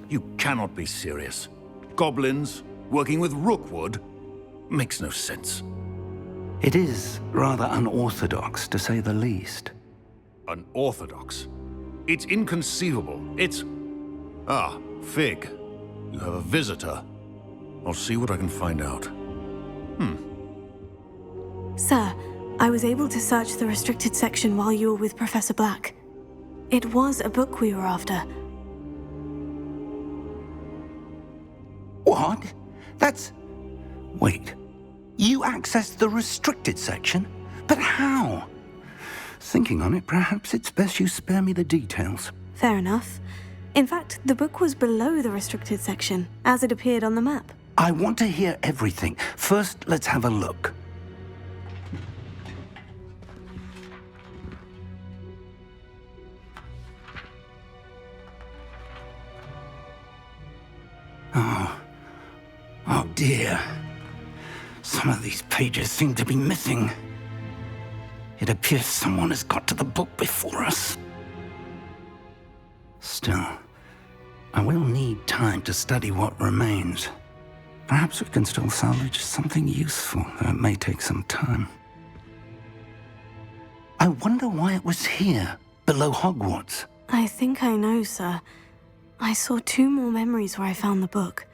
You cannot be serious. Goblins working with Rookwood? Makes no sense. It is rather unorthodox, to say the least. Unorthodox? It's inconceivable. It's... Ah, Fig. You have a visitor. I'll see what I can find out. Sir, I was able to search the restricted section while you were with Professor Black. It was a book we were after. What? That's... Wait. You accessed the restricted section? But how? Thinking on it, perhaps it's best you spare me the details. Fair enough. In fact, the book was below the restricted section, as it appeared on the map. I want to hear everything. First, let's have a look. Oh dear. Some of these pages seem to be missing. It appears someone has got to the book before us. Still, I will need time to study what remains. Perhaps we can still salvage something useful, though it may take some time. I wonder why it was here, below Hogwarts. I think I know, sir. I saw 2 more memories where I found the book.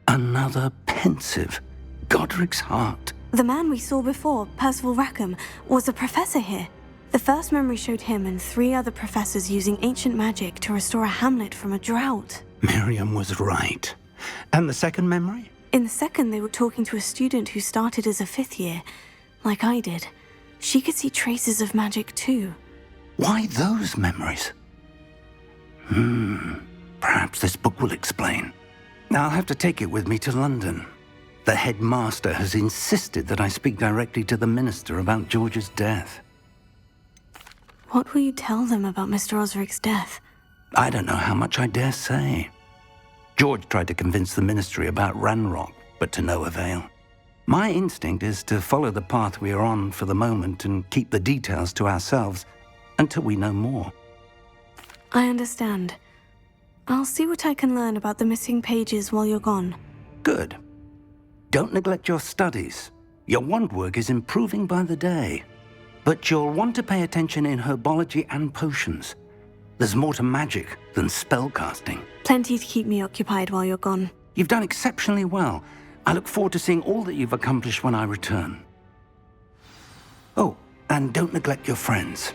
Another pensive. Godric's heart. The man we saw before, Percival Rackham, was a professor here. The first memory showed him and 3 other professors using ancient magic to restore a hamlet from a drought. Miriam was right. And the second memory? In the second, they were talking to a student who started as a 5th year, like I did. She could see traces of magic too. Why those memories? Perhaps this book will explain. I'll have to take it with me to London. The headmaster has insisted that I speak directly to the minister about George's death. What will you tell them about Mr. Osric's death? I don't know how much I dare say. George tried to convince the ministry about Ranrock, but to no avail. My instinct is to follow the path we are on for the moment and keep the details to ourselves until we know more. I understand. I'll see what I can learn about the missing pages while you're gone. Good. Don't neglect your studies. Your wand work is improving by the day. But you'll want to pay attention in herbology and potions. There's more to magic than spellcasting. Plenty to keep me occupied while you're gone. You've done exceptionally well. I look forward to seeing all that you've accomplished when I return. Oh, and don't neglect your friends.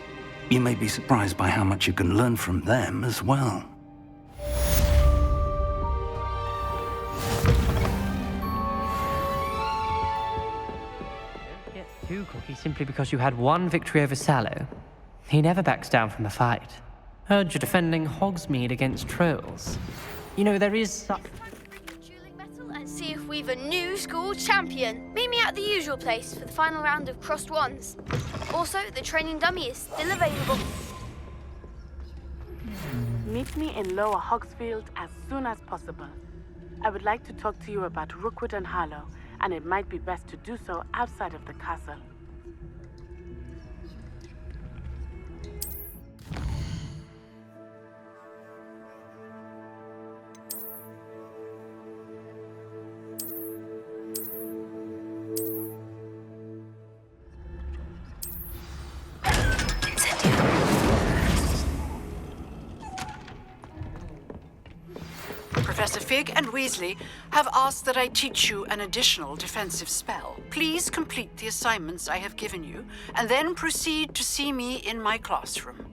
You may be surprised by how much you can learn from them as well. Don't get too cocky simply because you had one victory over Sallow. He never backs down from a fight. Heard you're defending Hogsmeade against trolls. You know, there is such... Dueling battle and see if we've a new school champion. Meet me at the usual place for the final round of crossed wands. Also, the training dummy is still available. Meet me in Lower Hogsfield as soon as possible. I would like to talk to you about Rookwood and Harlow, and it might be best to do so outside of the castle. Professor Fig and Weasley have asked that I teach you an additional defensive spell. Please complete the assignments I have given you, and then proceed to see me in my classroom.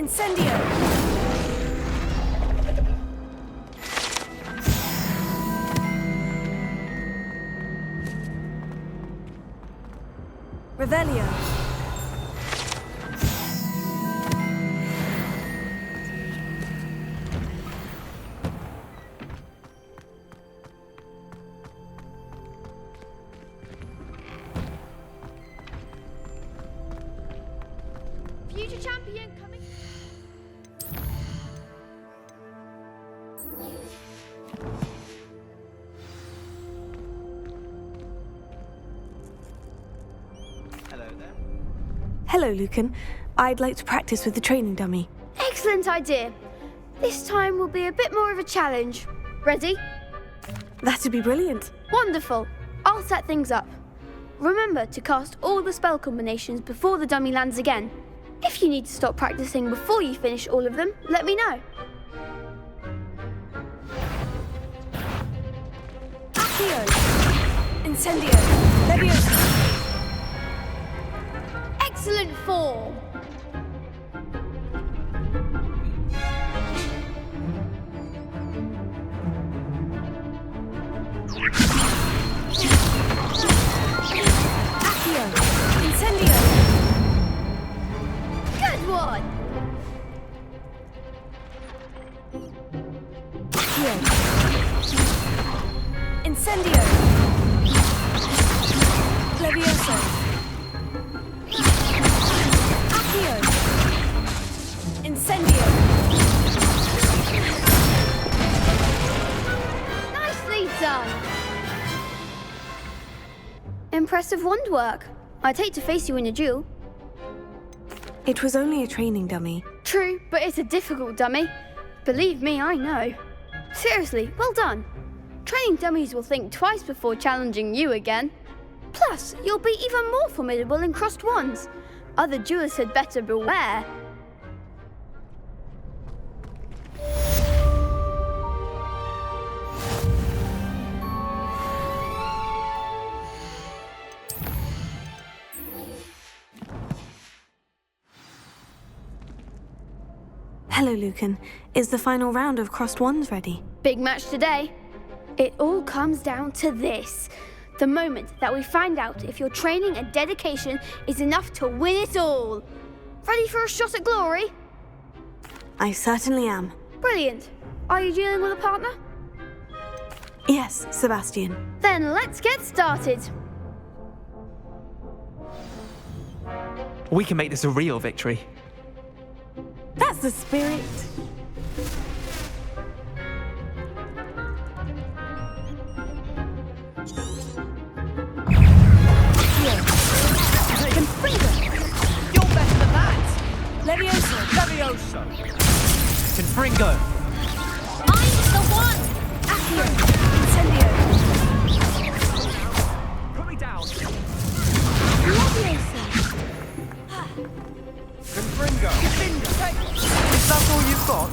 Incendio! Revelio. Future champion coming. Hello, Lucan. I'd like to practice with the training dummy. Excellent idea. This time will be a bit more of a challenge. Ready? That'd be brilliant. Wonderful. I'll set things up. Remember to cast all the spell combinations before the dummy lands again. If you need to stop practicing before you finish all of them, let me know. Accio! Incendio! Leviosa! Excellent form. Accio! Incendio! Good one. Accio! Incendio! Leviosa! Accio! Incendio! Nicely done. Impressive wand work. I'd hate to face you in a duel. It was only a training dummy. True, but it's a difficult dummy. Believe me, I know. Seriously, well done. Training dummies will think twice before challenging you again. Plus, you'll be even more formidable in crossed wands. Other duelists had better beware. Hello, Lucan. Is the final round of crossed wands ready? Big match today. It all comes down to this. The moment that we find out if your training and dedication is enough to win it all. Ready for a shot at glory? I certainly am. Brilliant. Are you dealing with a partner? Yes, Sebastian. Then let's get started. We can make this a real victory. That's the spirit. You're better than that! Leviosa! Levioso! Confringo! I'm the one! Accio! Incendio! Put me down! Leviosa! Confringo! Is that all you've got?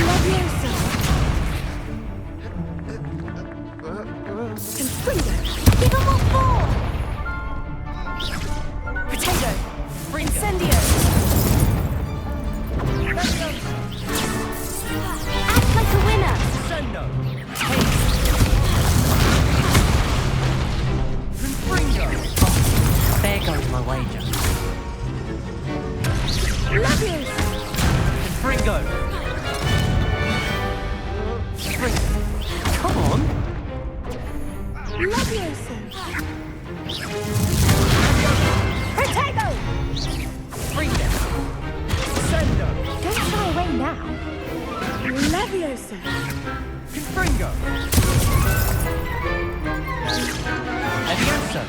Leviosa! Confringo! Give him what for! Potato! Incendio! Act like a winner! Sendo! Confringo! There goes my wager. Leviosa! Confringo! Come on! Leviosa! Potato! Confringo! Sendo! Don't shy away now. Leviosa! Confringo! Levioso!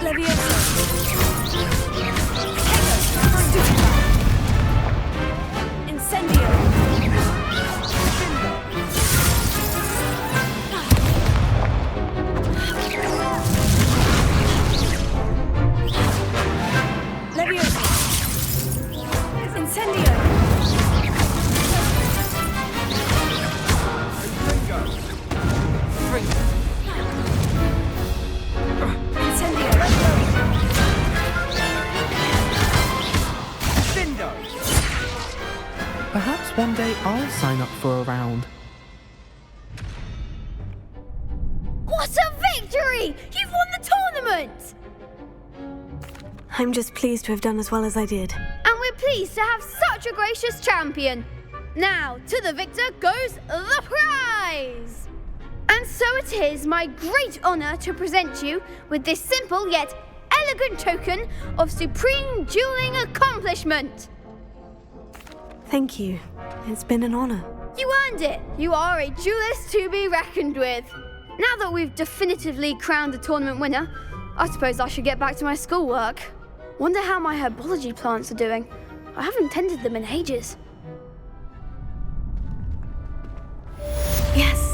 Leviosa! Incendio! Leviosa! Incendio! Confringo! Confringo! Incendio! one day I'll sign up for a round. What a victory! You've won the tournament! I'm just pleased to have done as well as I did. And we're pleased to have such a gracious champion. Now, to the victor goes the prize! And so it is my great honour to present you with this simple yet elegant token of supreme dueling accomplishment. Thank you. It's been an honor. You earned it. You are a duelist to be reckoned with. Now that we've definitively crowned the tournament winner, I suppose I should get back to my schoolwork. Wonder how my herbology plants are doing. I haven't tended them in ages. Yes.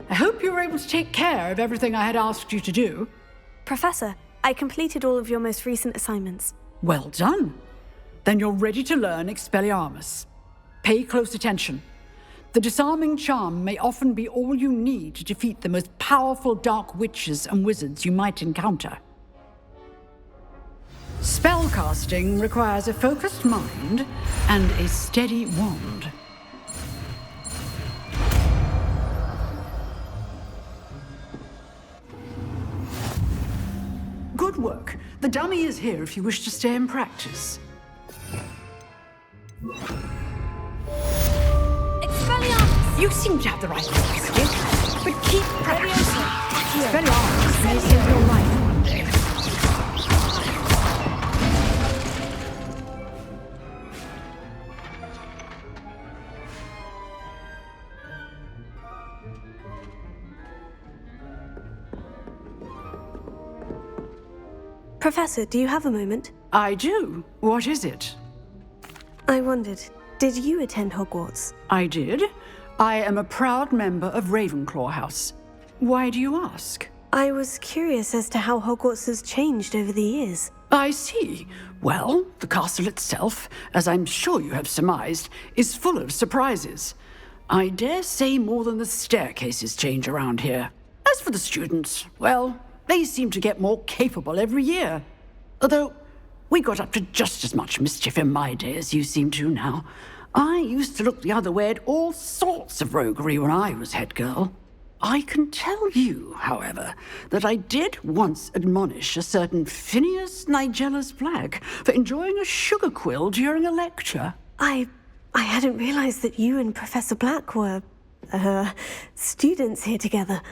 I hope you were able to take care of everything I had asked you to do. Professor, I completed all of your most recent assignments. Well done. Then you're ready to learn Expelliarmus. Pay close attention. The disarming charm may often be all you need to defeat the most powerful dark witches and wizards you might encounter. Spellcasting requires a focused mind and a steady wand. Good work. The dummy is here if you wish to stay and practice. Expelliarmus! You seem to have the right skill, but keep practicing. Expelliarmus may save your life one day. Professor, do you have a moment? I do. What is it? I wondered, did you attend Hogwarts? I did. I am a proud member of Ravenclaw House. Why do you ask? I was curious as to how Hogwarts has changed over the years. I see. Well, the castle itself, as I'm sure you have surmised, is full of surprises. I dare say more than the staircases change around here. As for the students, well, they seem to get more capable every year. Although, we got up to just as much mischief in my day as you seem to now. I used to look the other way at all sorts of roguery when I was head girl. I can tell you, however, that I did once admonish a certain Phineas Nigella's Black for enjoying a sugar quill during a lecture. I hadn't realized that you and Professor Black were, students here together.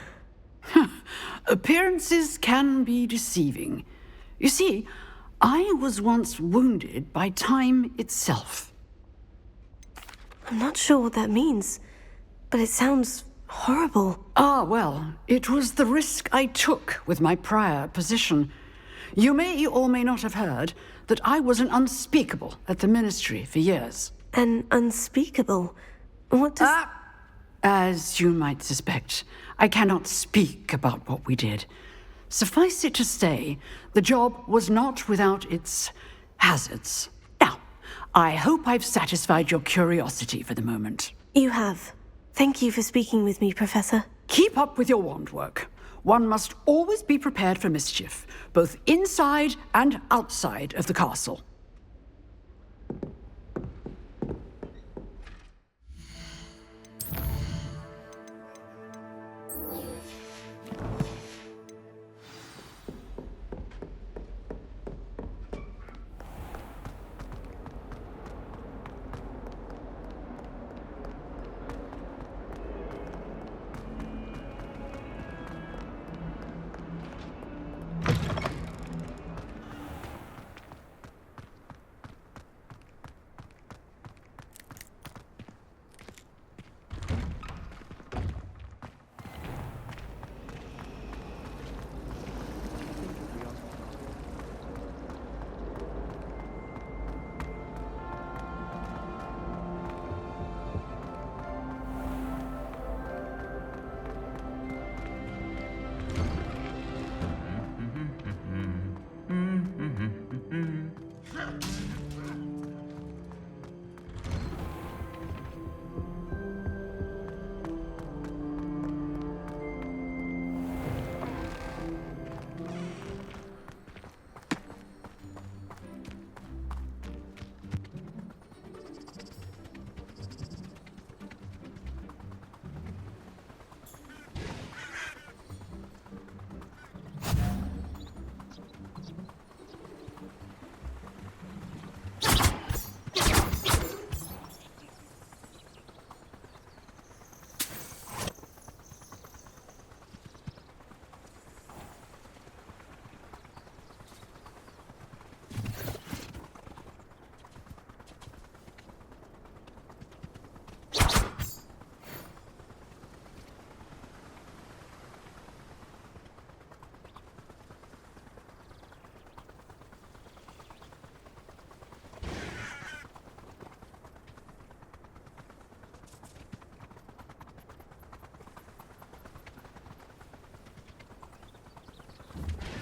Appearances can be deceiving. You see, I was once wounded by time itself. I'm not sure what that means, but it sounds horrible. Ah, well, it was the risk I took with my prior position. You may or may not have heard that I was an unspeakable at the Ministry for years. An unspeakable? What does... As you might suspect, I cannot speak about what we did. Suffice it to say, the job was not without its hazards. Now, I hope I've satisfied your curiosity for the moment. You have. Thank you for speaking with me, Professor. Keep up with your wand work. One must always be prepared for mischief, both inside and outside of the castle.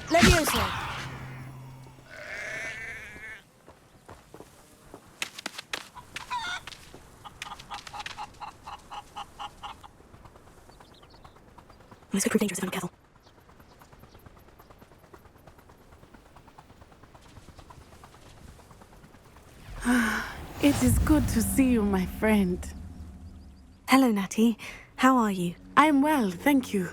Levioso! This could prove dangerous if I'm careful. It is good to see you, my friend. Hello, Natty. How are you? I'm well, thank you.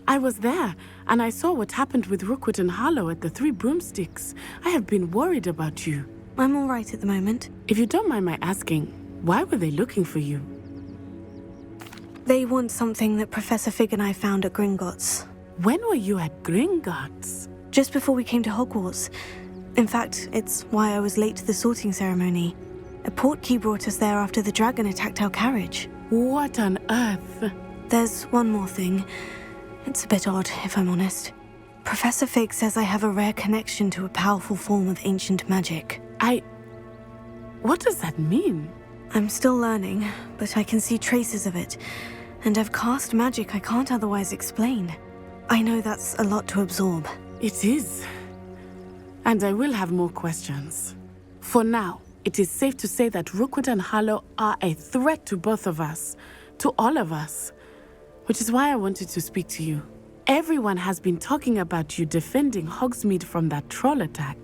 I was there, and I saw what happened with Rookwood and Harlow at the Three Broomsticks. I have been worried about you. I'm all right at the moment. If you don't mind my asking, why were they looking for you? They want something that Professor Fig and I found at Gringotts. When were you at Gringotts? Just before we came to Hogwarts. In fact, it's why I was late to the sorting ceremony. A portkey brought us there after the dragon attacked our carriage. What on earth? There's one more thing. It's a bit odd, if I'm honest. Professor Fig says I have a rare connection to a powerful form of ancient magic. What does that mean? I'm still learning, but I can see traces of it. And I've cast magic I can't otherwise explain. I know that's a lot to absorb. It is. And I will have more questions. For now, it is safe to say that Rookwood and Harlow are a threat to both of us. To all of us. Which is why I wanted to speak to you. Everyone has been talking about you defending Hogsmeade from that troll attack.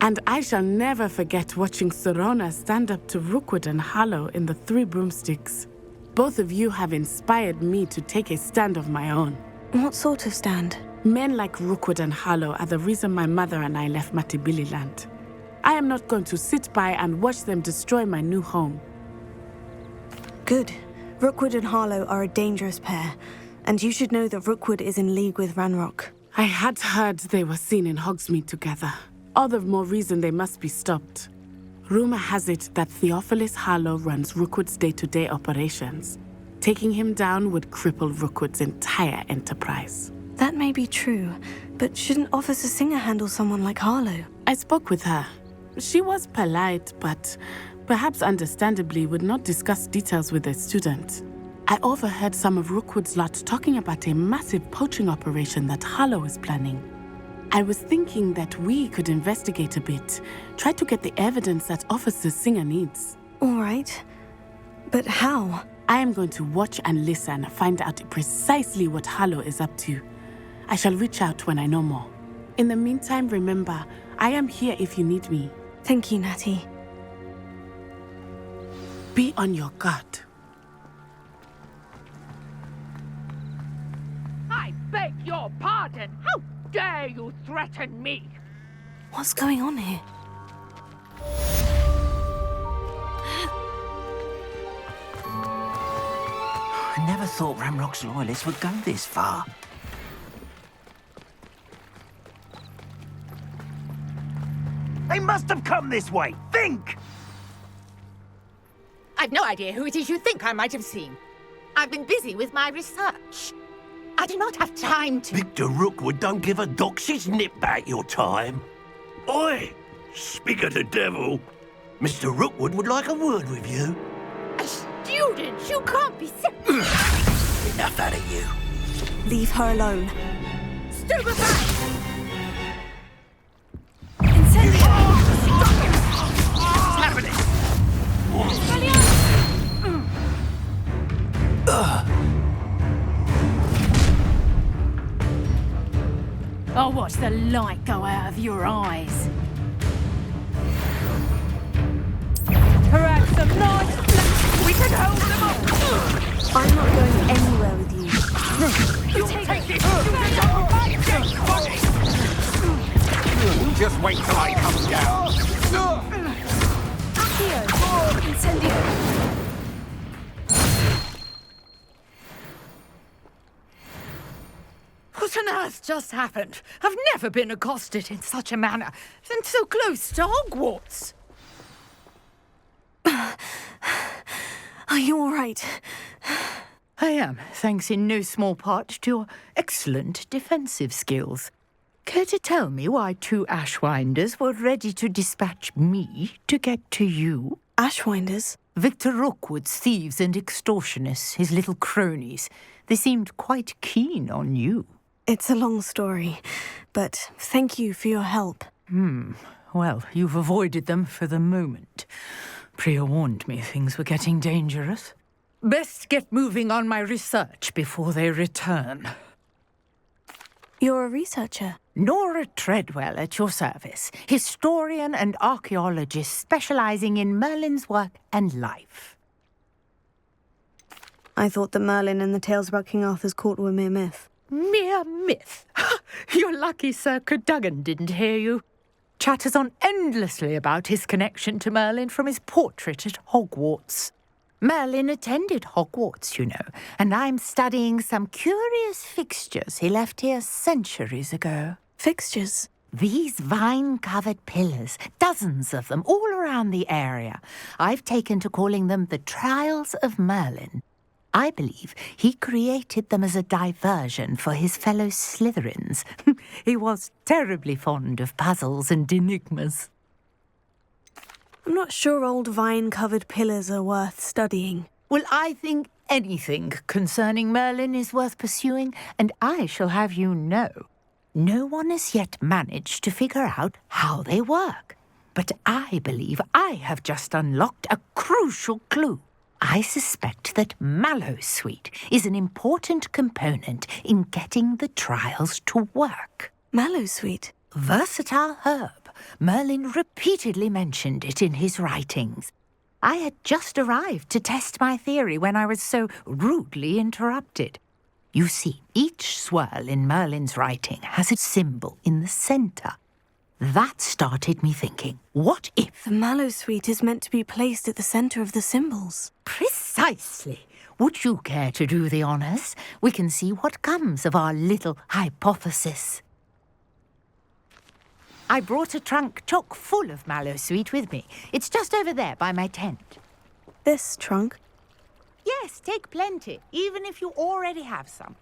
And I shall never forget watching Serona stand up to Rookwood and Harlow in the Three Broomsticks. Both of you have inspired me to take a stand of my own. What sort of stand? Men like Rookwood and Harlow are the reason my mother and I left Matabeleland. I am not going to sit by and watch them destroy my new home. Good. Rookwood and Harlow are a dangerous pair, and you should know that Rookwood is in league with Ranrock. I had heard they were seen in Hogsmeade together. All the more reason they must be stopped. Rumor has it that Theophilus Harlow runs Rookwood's day-to-day operations. Taking him down would cripple Rookwood's entire enterprise. That may be true, but shouldn't Officer Singer handle someone like Harlow? I spoke with her. She was polite, but perhaps understandably would not discuss details with a student. I overheard some of Rookwood's lot talking about a massive poaching operation that Harlow is planning. I was thinking that we could investigate a bit, try to get the evidence that Officer Singer needs. All right. But how? I am going to watch and listen, find out precisely what Harlow is up to. I shall reach out when I know more. In the meantime, remember, I am here if you need me. Thank you, Natty. Be on your guard. I beg your pardon. How dare you threaten me? What's going on here? I never thought Ranrock's loyalists would go this far. They must have come this way. Think! I've no idea who it is you think I might have seen. I've been busy with my research. I do not have time to... Victor Rookwood don't give a doxy's nip back your time. Oi! Speak of the devil. Mr. Rookwood would like a word with you. A student? You can't be... Enough out of you. Leave her alone. Stupefy! I'll watch the light go out of your eyes. Perhaps some nice flash. We can hold them up. I'm not going anywhere with you. You take this. Just wait till I come down. Accio! Incendio! What on earth just happened? I've never been accosted in such a manner, and so close to Hogwarts. Are you all right? I am, thanks in no small part to your excellent defensive skills. Care to tell me why two Ashwinders were ready to dispatch me to get to you? Ashwinders? Victor Rookwood's thieves and extortionists, his little cronies. They seemed quite keen on you. It's a long story, but thank you for your help. Well, you've avoided them for the moment. Priya warned me things were getting dangerous. Best get moving on my research before they return. You're a researcher? Nora Treadwell at your service, historian and archaeologist specializing in Merlin's work and life. I thought that Merlin and the tales about King Arthur's court were mere myth. Mere myth? You're lucky Sir Cadogan didn't hear you. Chatters on endlessly about his connection to Merlin from his portrait at Hogwarts. Merlin attended Hogwarts, you know, and I'm studying some curious fixtures he left here centuries ago. Fixtures? These vine-covered pillars, dozens of them, all around the area. I've taken to calling them the Trials of Merlin. I believe he created them as a diversion for his fellow Slytherins. He was terribly fond of puzzles and enigmas. I'm not sure old vine-covered pillars are worth studying. Well, I think anything concerning Merlin is worth pursuing, and I shall have you know, no one has yet managed to figure out how they work. But I believe I have just unlocked a crucial clue. I suspect that Mallowsweet is an important component in getting the trials to work. Mallowsweet? Versatile herb. Merlin repeatedly mentioned it in his writings. I had just arrived to test my theory when I was so rudely interrupted. You see, each swirl in Merlin's writing has a symbol in the centre. That started me thinking, what if... The Mallowsweet is meant to be placed at the centre of the symbols. Precisely. Would you care to do the honours? We can see what comes of our little hypothesis. I brought a trunk chock full of Mallowsweet with me. It's just over there by my tent. This trunk? Yes, take plenty, even if you already have some.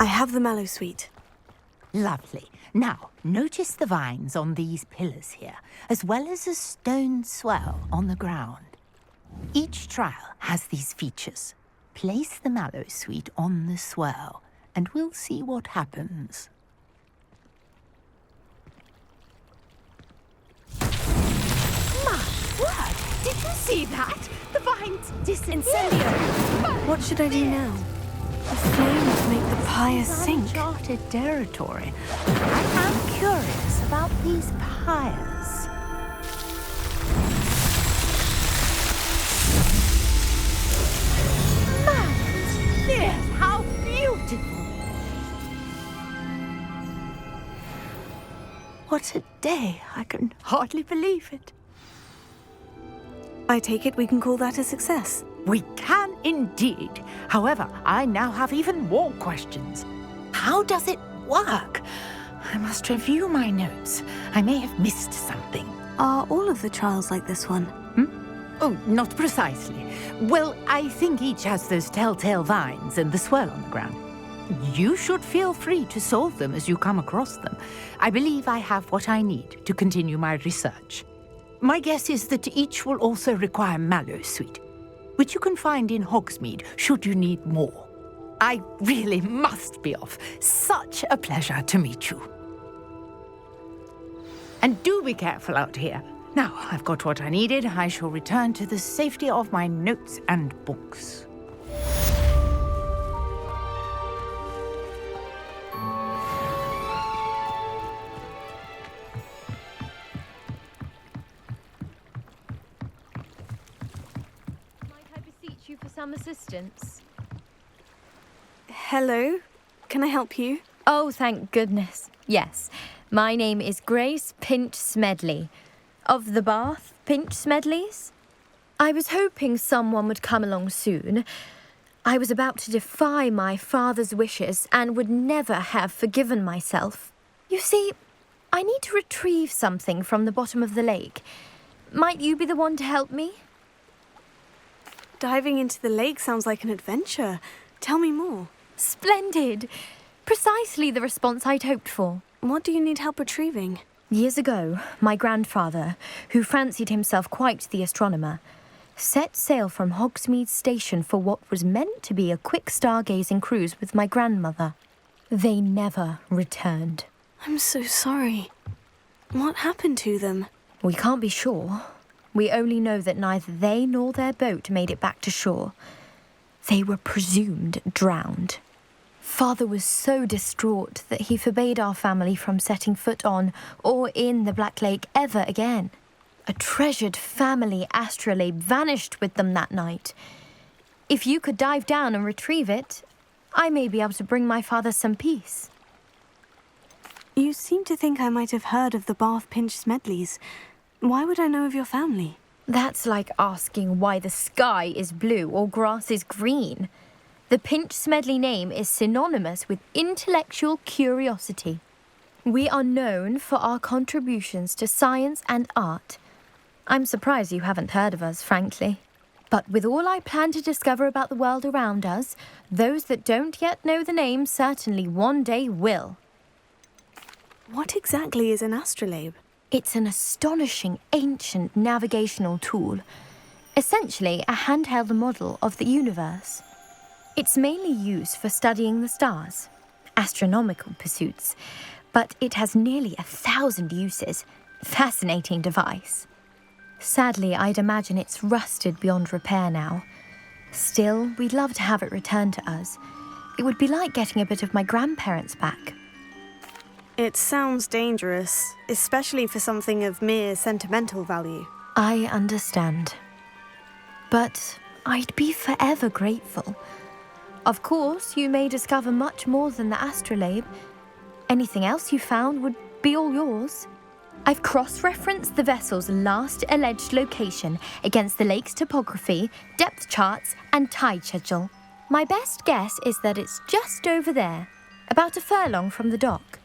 I have the mallow sweet. Lovely. Now, notice the vines on these pillars here, as well as a stone swell on the ground. Each trial has these features. Place the mallow sweet on the swell, and we'll see what happens. My word! Did you see that? The vines disappeared. What should I do now? The flames make the pyre sink. Uncharted territory. I am curious about these pyres. Yes, how beautiful! What a day! I can hardly believe it. I take it we can call that a success. We can indeed. However, I now have even more questions. How does it work? I must review my notes. I may have missed something. Are all of the trials like this one? Oh, not precisely. Well, I think each has those telltale vines and the swirl on the ground. You should feel free to solve them as you come across them. I believe I have what I need to continue my research. My guess is that each will also require mallow sweet, which you can find in Hogsmeade should you need more. I really must be off. Such a pleasure to meet you. And do be careful out here. Now, I've got what I needed. I shall return to the safety of my notes and books. Might I beseech you for some assistance? Hello? Can I help you? Oh, thank goodness. Yes. My name is Grace Pinch Smedley. Of the Bath Pinch Smedleys? I was hoping someone would come along soon. I was about to defy my father's wishes and would never have forgiven myself. You see, I need to retrieve something from the bottom of the lake. Might you be the one to help me? Diving into the lake sounds like an adventure. Tell me more. Splendid! Precisely the response I'd hoped for. What do you need help retrieving? Years ago, my grandfather, who fancied himself quite the astronomer, set sail from Hogsmeade Station for what was meant to be a quick stargazing cruise with my grandmother. They never returned. I'm so sorry. What happened to them? We can't be sure. We only know that neither they nor their boat made it back to shore. They were presumed drowned. Father was so distraught that he forbade our family from setting foot on or in the Black Lake ever again. A treasured family astrolabe vanished with them that night. If you could dive down and retrieve it, I may be able to bring my father some peace. You seem to think I might have heard of the Bath Pinch Smedleys. Why would I know of your family? That's like asking why the sky is blue or grass is green. The Pinch Smedley name is synonymous with intellectual curiosity. We are known for our contributions to science and art. I'm surprised you haven't heard of us, frankly. But with all I plan to discover about the world around us, those that don't yet know the name certainly one day will. What exactly is an astrolabe? It's an astonishing ancient navigational tool. Essentially a handheld model of the universe. It's mainly used for studying the stars, astronomical pursuits, but it has nearly 1,000 uses. Fascinating device. Sadly, I'd imagine it's rusted beyond repair now. Still, we'd love to have it returned to us. It would be like getting a bit of my grandparents back. It sounds dangerous, especially for something of mere sentimental value. I understand. But I'd be forever grateful. Of course, you may discover much more than the astrolabe. Anything else you found would be all yours. I've cross-referenced the vessel's last alleged location against the lake's topography, depth charts, and tide schedule. My best guess is that it's just over there, about a furlong from the dock.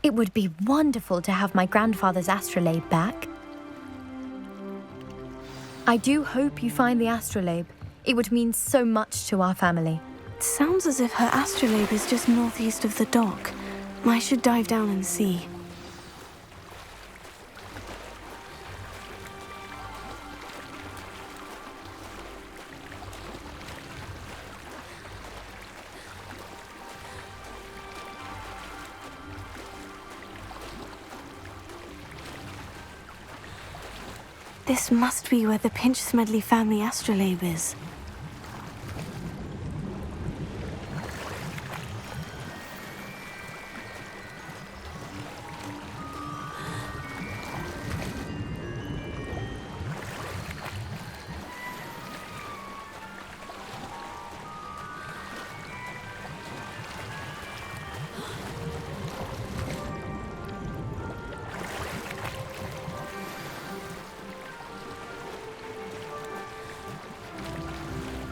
It would be wonderful to have my grandfather's astrolabe back. I do hope you find the astrolabe. It would mean so much to our family. Sounds as if her astrolabe is just northeast of the dock. I should dive down and see. This must be where the Pinch Smedley family astrolabe is.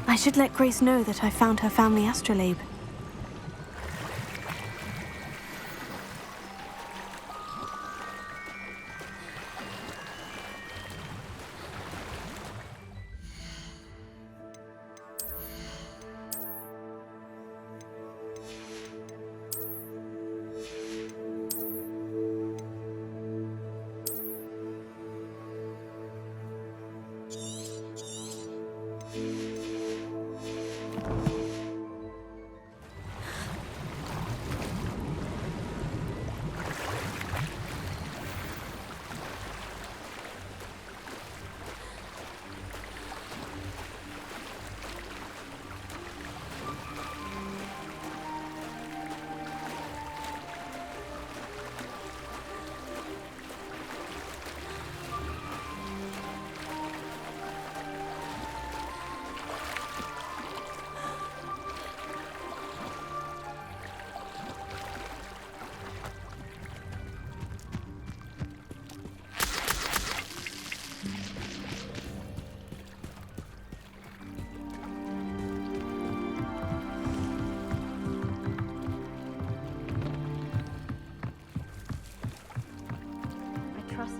I should let Grace know that I found her family astrolabe.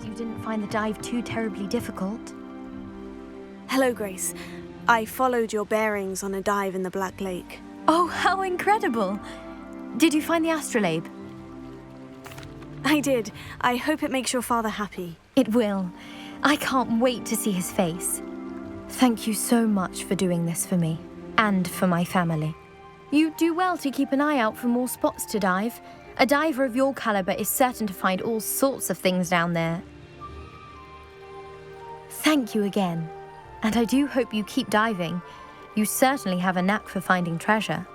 You didn't find the dive too terribly difficult. Hello, Grace. I followed your bearings on a dive in the Black Lake. Oh, how incredible! Did you find the astrolabe? I did. I hope it makes your father happy. It will. I can't wait to see his face. Thank you so much for doing this for me, and for my family. You do well to keep an eye out for more spots to dive. A diver of your caliber is certain to find all sorts of things down there. Thank you again, and I do hope you keep diving. You certainly have a knack for finding treasure.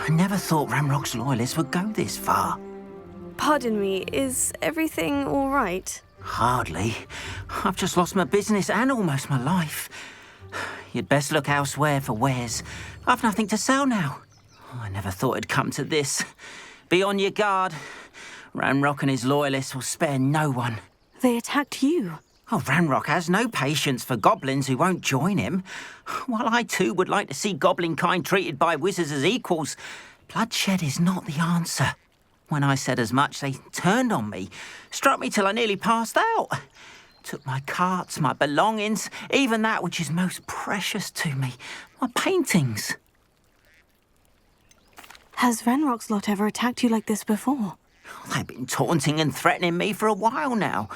I never thought Ranrock's loyalists would go this far. Pardon me, is everything all right? Hardly. I've just lost my business and almost my life. You'd best look elsewhere for wares. I've nothing to sell now. I never thought it'd come to this. Be on your guard. Ranrock and his loyalists will spare no one. They attacked you. Oh, Ranrock has no patience for goblins who won't join him. While I too would like to see goblin kind treated by wizards as equals, bloodshed is not the answer. When I said as much, they turned on me, struck me till I nearly passed out. Took my carts, my belongings, even that which is most precious to me, my paintings. Has Ranrock's lot ever attacked you like this before? They've been taunting and threatening me for a while now.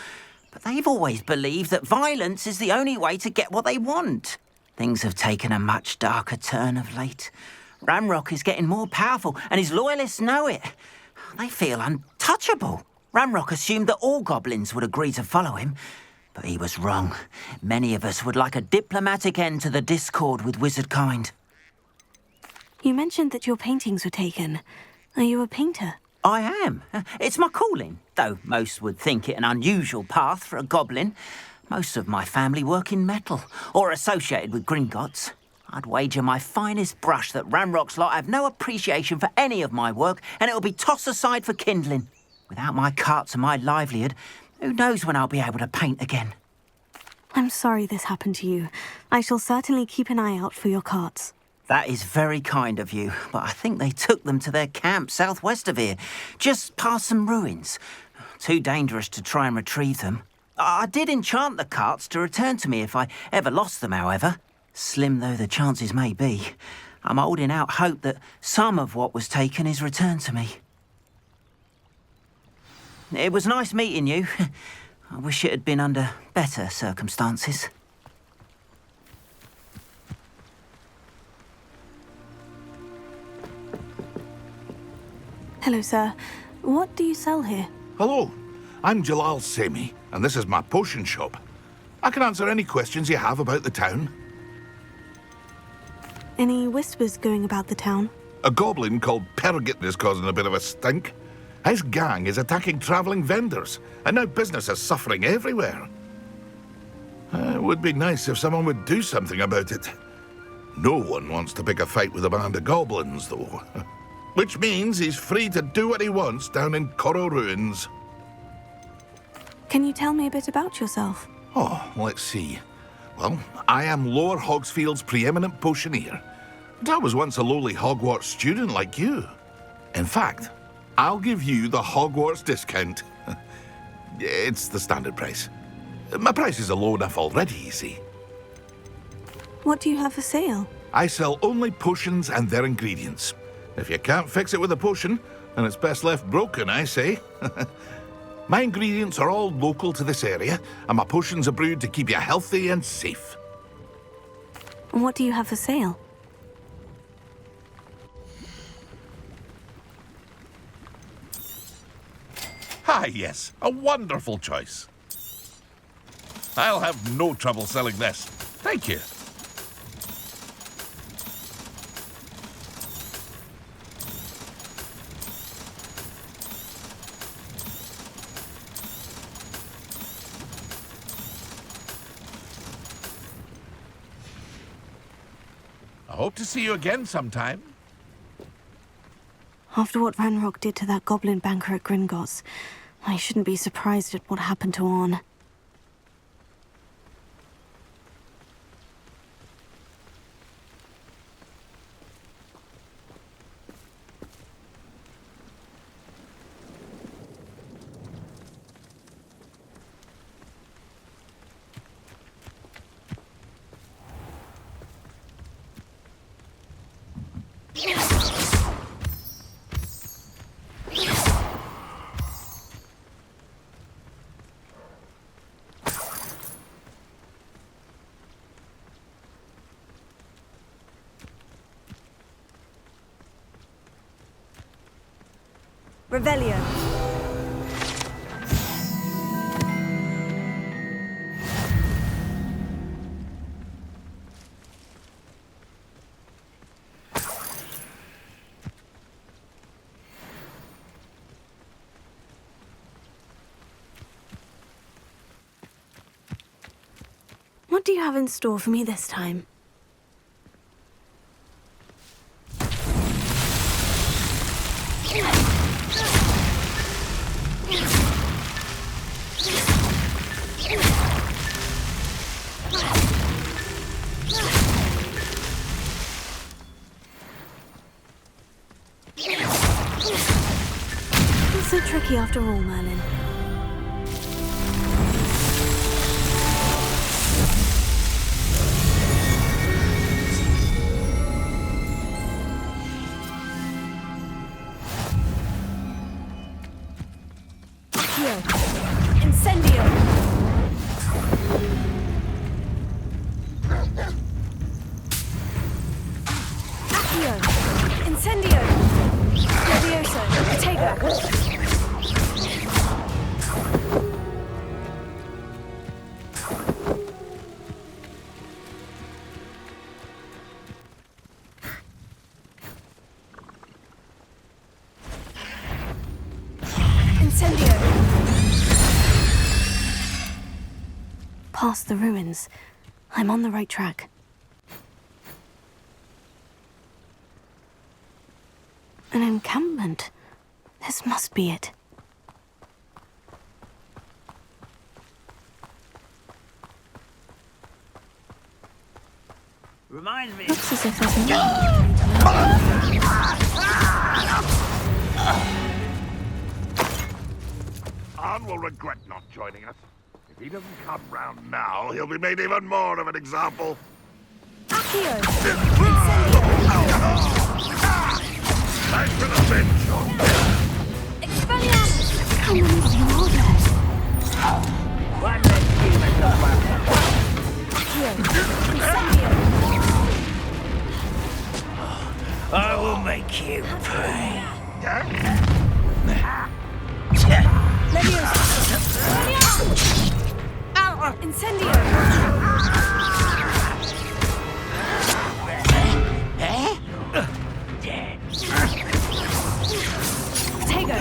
But they've always believed that violence is the only way to get what they want. Things have taken a much darker turn of late. Ranrock is getting more powerful, and his loyalists know it. They feel untouchable. Ranrock assumed that all goblins would agree to follow him, but he was wrong. Many of us would like a diplomatic end to the discord with wizard kind. You mentioned that your paintings were taken. Are you a painter? I am. It's my calling, though most would think it an unusual path for a goblin. Most of my family work in metal, or associated with Gringotts. I'd wager my finest brush that Ranrock's lot have no appreciation for any of my work, and it'll be tossed aside for kindling. Without my carts and my livelihood, who knows when I'll be able to paint again? I'm sorry this happened to you. I shall certainly keep an eye out for your carts. That is very kind of you, but I think they took them to their camp southwest of here, just past some ruins. Too dangerous to try and retrieve them. I did enchant the carts to return to me if I ever lost them, however. Slim though the chances may be, I'm holding out hope that some of what was taken is returned to me. It was nice meeting you. I wish it had been under better circumstances. Hello, sir. What do you sell here? Hello, I'm Jalal Semi, and this is my potion shop. I can answer any questions you have about the town. Any whispers going about the town? A goblin called Pergit is causing a bit of a stink. His gang is attacking travelling vendors, and now business is suffering everywhere. It would be nice if someone would do something about it. No one wants to pick a fight with a band of goblins, though. Which means he's free to do what he wants down in Coral Ruins. Can you tell me a bit about yourself? Oh, let's see. Well, I am Lower Hogsfield's preeminent potioneer. And I was once a lowly Hogwarts student like you. In fact, I'll give you the Hogwarts discount. It's the standard price. My prices are low enough already, you see. What do you have for sale? I sell only potions and their ingredients. If you can't fix it with a potion, then it's best left broken, I say. My ingredients are all local to this area, and my potions are brewed to keep you healthy and safe. And what do you have for sale? Ah, yes, a wonderful choice. I'll have no trouble selling this. Thank you. I hope to see you again sometime. After what Ranrock did to that goblin banker at Gringotts, I shouldn't be surprised at what happened to Orn. Revelio. What do you have in store for me this time? It's so tricky after all, Merlin. Incendio! Accio! Incendio! Past the ruins. I'm on the right track. An encampment. This must be it. Reminds me. Looks as if there's no. Arn will regret not joining us. If he doesn't come round now, he'll be made even more of an example. Accio! Time for the bench on Expelliarmus! How many of you are there? One less human to worry. Accio! Incendio! I will make you pay. Leviosa! Incendio! Tego!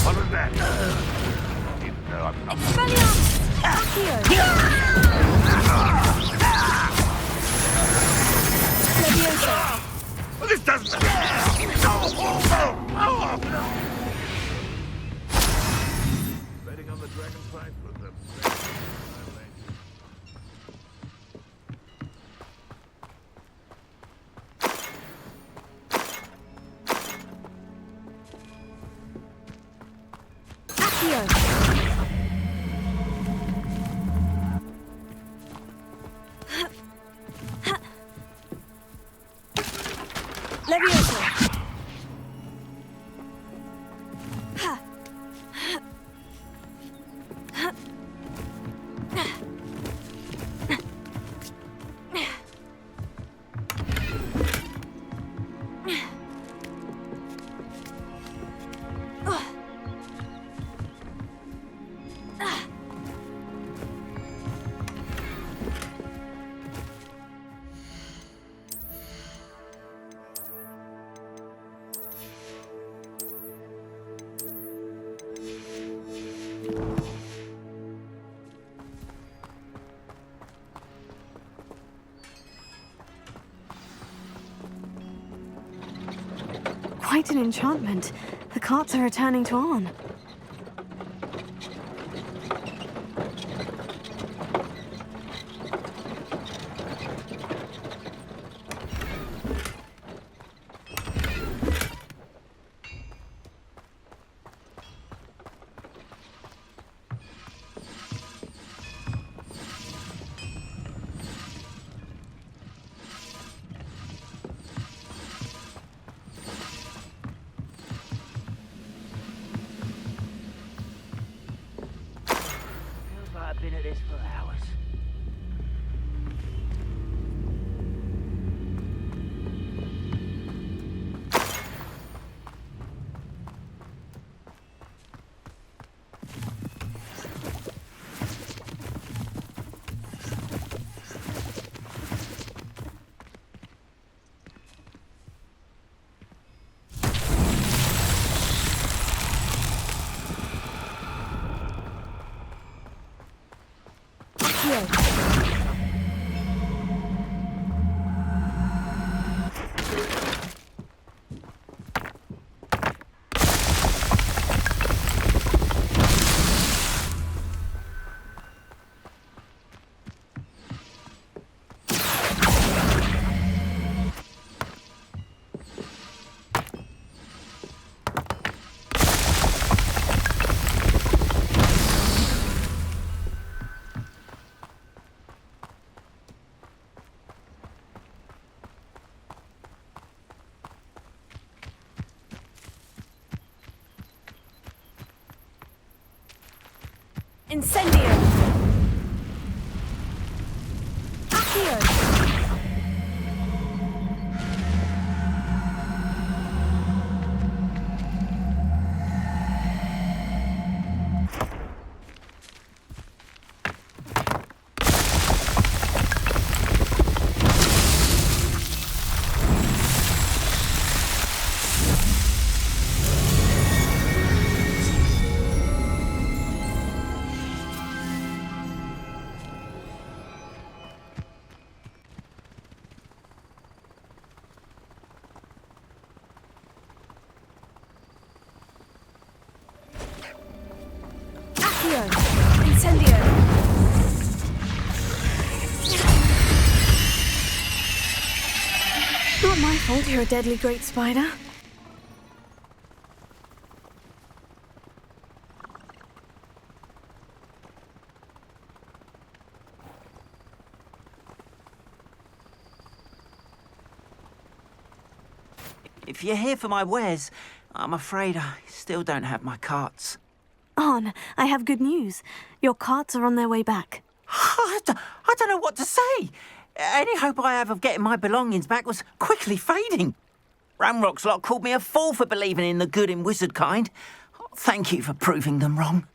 What was that? Didn't know I'm not. Expelliarmus! Accio! Leviosa! Well, this doesn't. Betting on the dragon fight was a. Accio! Leviosa! Quite an enchantment. The carts are returning to Arn. I've been at this for hours. Incendio! Accio! Not my fault you're a deadly great spider. If you're here for my wares, I'm afraid I still don't have my carts. Arn, I have good news. Your carts are on their way back. I don't know what to say. Any hope I have of getting my belongings back was quickly fading. Ranrock's lot called me a fool for believing in the good in wizard kind. Thank you for proving them wrong.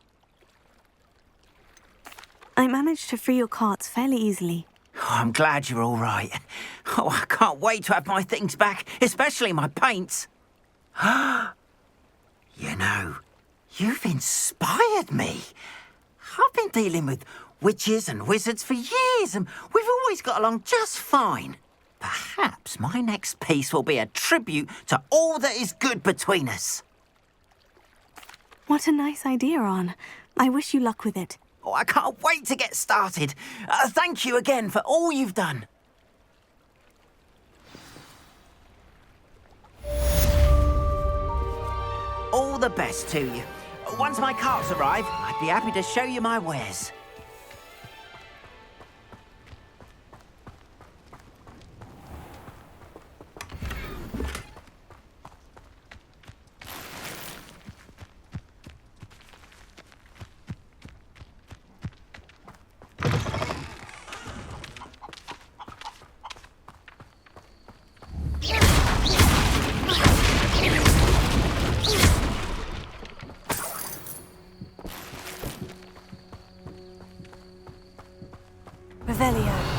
I managed to free your carts fairly easily. Oh, I'm glad you're all right. Oh, I can't wait to have my things back, especially my paints. You know, you've inspired me. I've been dealing with witches and wizards for years, and we've always got along just fine. Perhaps my next piece will be a tribute to all that is good between us. What a nice idea, Arn. I wish you luck with it. Oh, I can't wait to get started. Thank you again for all you've done. All the best to you. Once my carts arrive, I'd be happy to show you my wares. Revelio.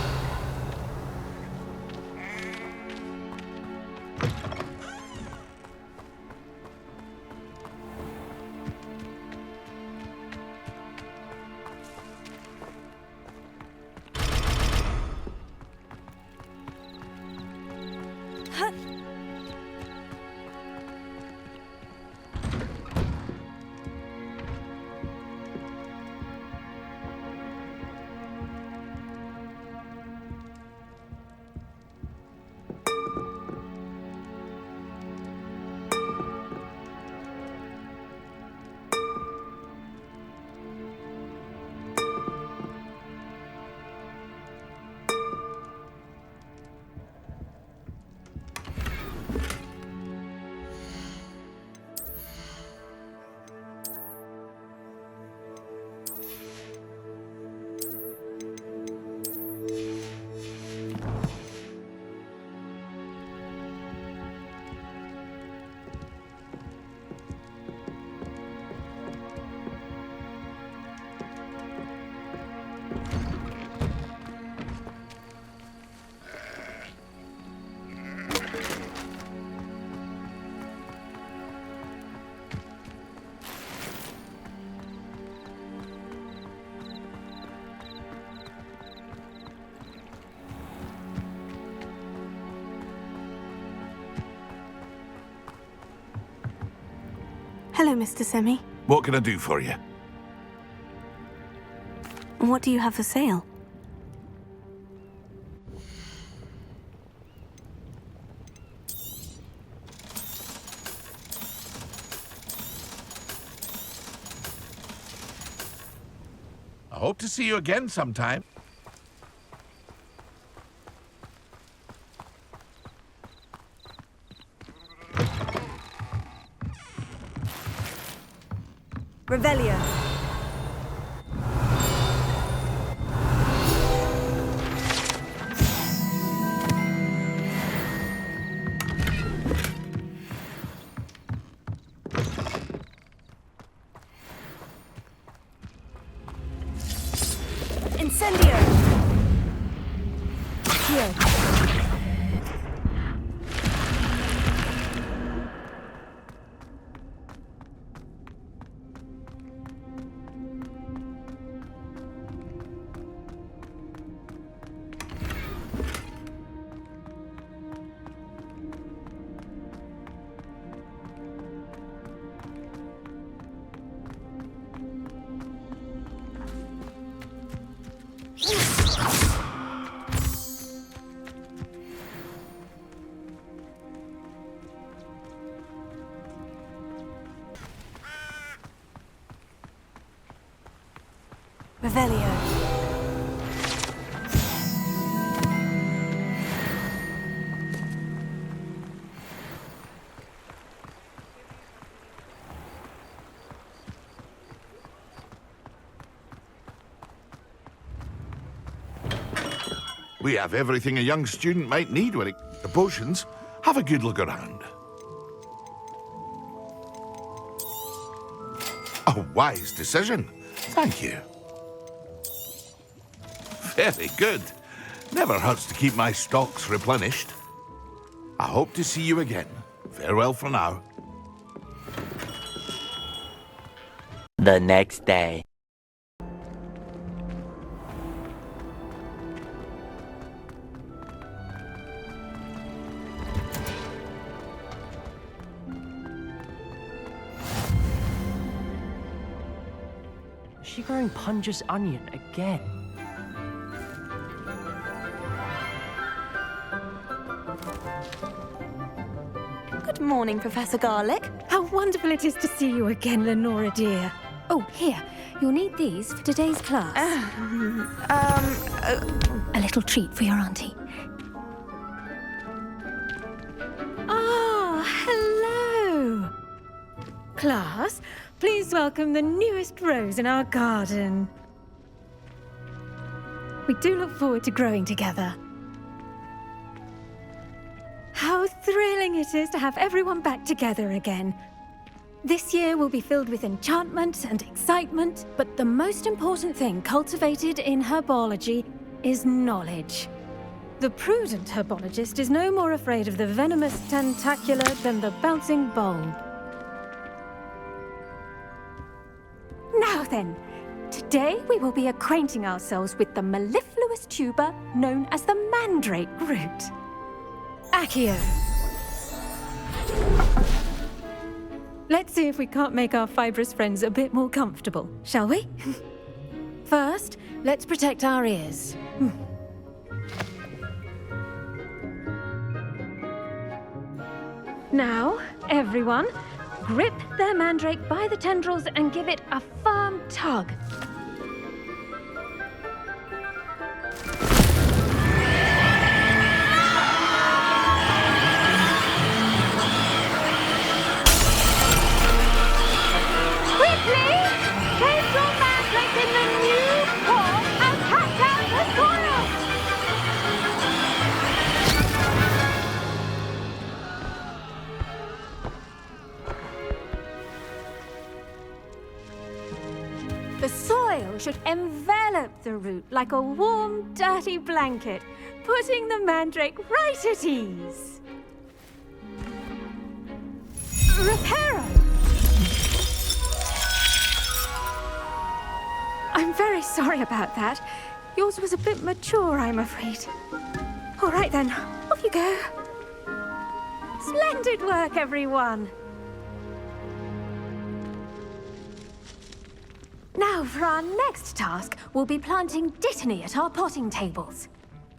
Hello, Mr. Semi. What can I do for you? What do you have for sale? I hope to see you again sometime. Revelio. Incendio. Here. Revelio. We have everything a young student might need when it comes to potions. Have a good look around. A wise decision. Thank you. Very good. Never hurts to keep my stocks replenished. I hope to see you again. Farewell for now. The next day. Is she growing Punja's onion again? Good morning, Professor Garlick. How wonderful it is to see you again, Lenora dear. Oh, here. You'll need these for today's class. A little treat for your auntie. Ah, hello. Class, please welcome the newest rose in our garden. We do look forward to growing together. How thrilling it is to have everyone back together again. This year will be filled with enchantment and excitement, but the most important thing cultivated in herbology is knowledge. The prudent herbologist is no more afraid of the venomous tentacular than the bouncing bulb. Now then, today we will be acquainting ourselves with the mellifluous tuber known as the mandrake root. Accio. Let's see if we can't make our fibrous friends a bit more comfortable, shall we? First, let's protect our ears. Now, everyone, grip their mandrake by the tendrils and give it a firm tug. The soil should envelop the root like a warm, dirty blanket, putting the mandrake right at ease. Reparo! I'm very sorry about that. Yours was a bit mature, I'm afraid. All right then, off you go. Splendid work, everyone. Now, for our next task, we'll be planting dittany at our potting tables.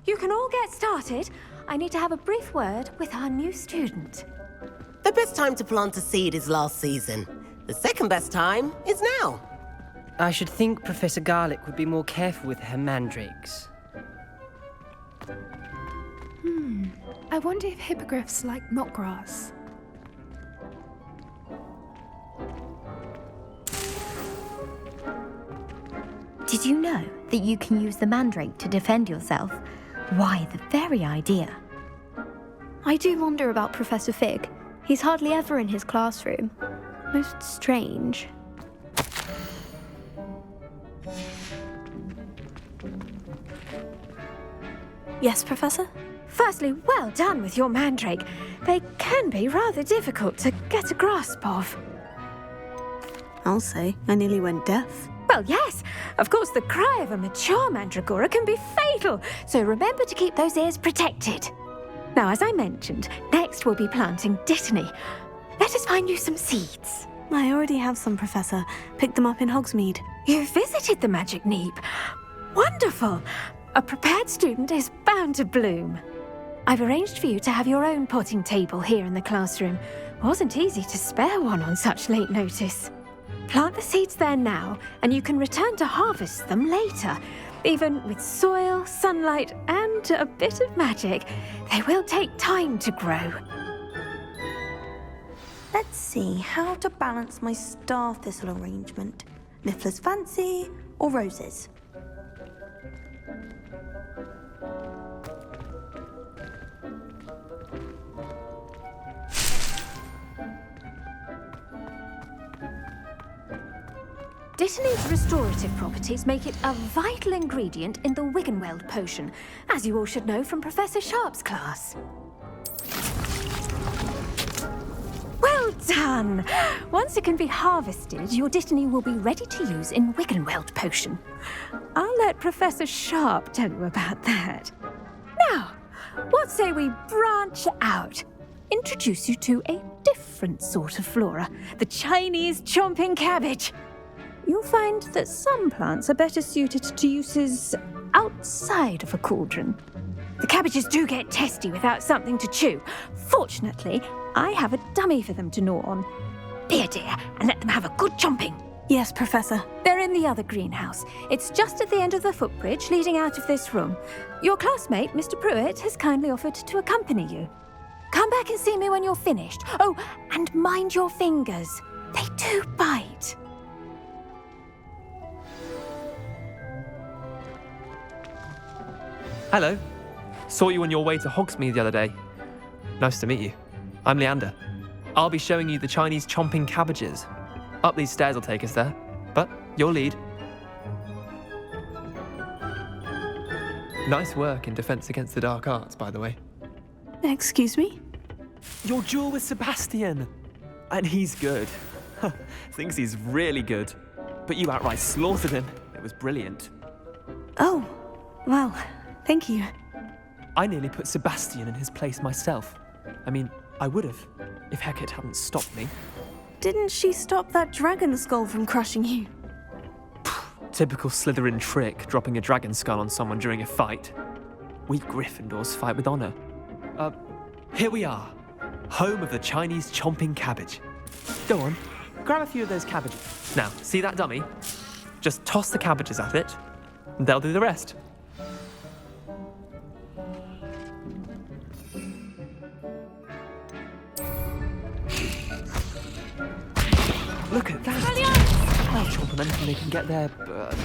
You can all get started. I need to have a brief word with our new student. The best time to plant a seed is last season. The second best time is now. I should think Professor Garlick would be more careful with her mandrakes. I wonder if hippogriffs like knotgrass. Did you know that you can use the mandrake to defend yourself? Why, the very idea. I do wonder about Professor Fig. He's hardly ever in his classroom. Most strange. Yes, Professor? Firstly, well done with your mandrake. They can be rather difficult to get a grasp of. I'll say, I nearly went deaf. Well, yes. Of course, the cry of a mature mandragora can be fatal, so remember to keep those ears protected. Now, as I mentioned, next we'll be planting dittany. Let us find you some seeds. I already have some, Professor. Picked them up in Hogsmeade. You visited the Magic Neep. Wonderful. A prepared student is bound to bloom. I've arranged for you to have your own potting table here in the classroom. Wasn't easy to spare one on such late notice. Plant the seeds there now, and you can return to harvest them later. Even with soil, sunlight, and a bit of magic, they will take time to grow. Let's see how to balance my star thistle arrangement. Miffler's Fancy or roses? Dittany's restorative properties make it a vital ingredient in the Wiggenweld potion, as you all should know from Professor Sharp's class. Well done! Once it can be harvested, your Dittany will be ready to use in Wiggenweld potion. I'll let Professor Sharp tell you about that. Now, what say we branch out? Introduce you to a different sort of flora, the Chinese chomping cabbage. You'll find that some plants are better suited to uses outside of a cauldron. The cabbages do get testy without something to chew. Fortunately, I have a dummy for them to gnaw on. Be a dear and let them have a good chomping. Yes, Professor. They're in the other greenhouse. It's just at the end of the footbridge leading out of this room. Your classmate, Mr. Pruitt, has kindly offered to accompany you. Come back and see me when you're finished. Oh, and mind your fingers. They do bite. Hello. Saw you on your way to Hogsmeade the other day. Nice to meet you. I'm Leander. I'll be showing you the Chinese chomping cabbages. Up these stairs will take us there, but your lead. Nice work in Defense Against the Dark Arts, by the way. Excuse me? Your duel with Sebastian! And he's good. Thinks he's really good. But you outright slaughtered him. It was brilliant. Oh, well, thank you. I nearly put Sebastian in his place myself. I mean, I would have, if Hecate hadn't stopped me. Didn't she stop that dragon skull from crushing you? Typical Slytherin trick, dropping a dragon skull on someone during a fight. We Gryffindors fight with honor. Here we are. Home of the Chinese chomping cabbage. Go on, grab a few of those cabbages. Now, see that dummy? Just toss the cabbages at it, and they'll do the rest. Look at that! They'll chomp on anything they can get their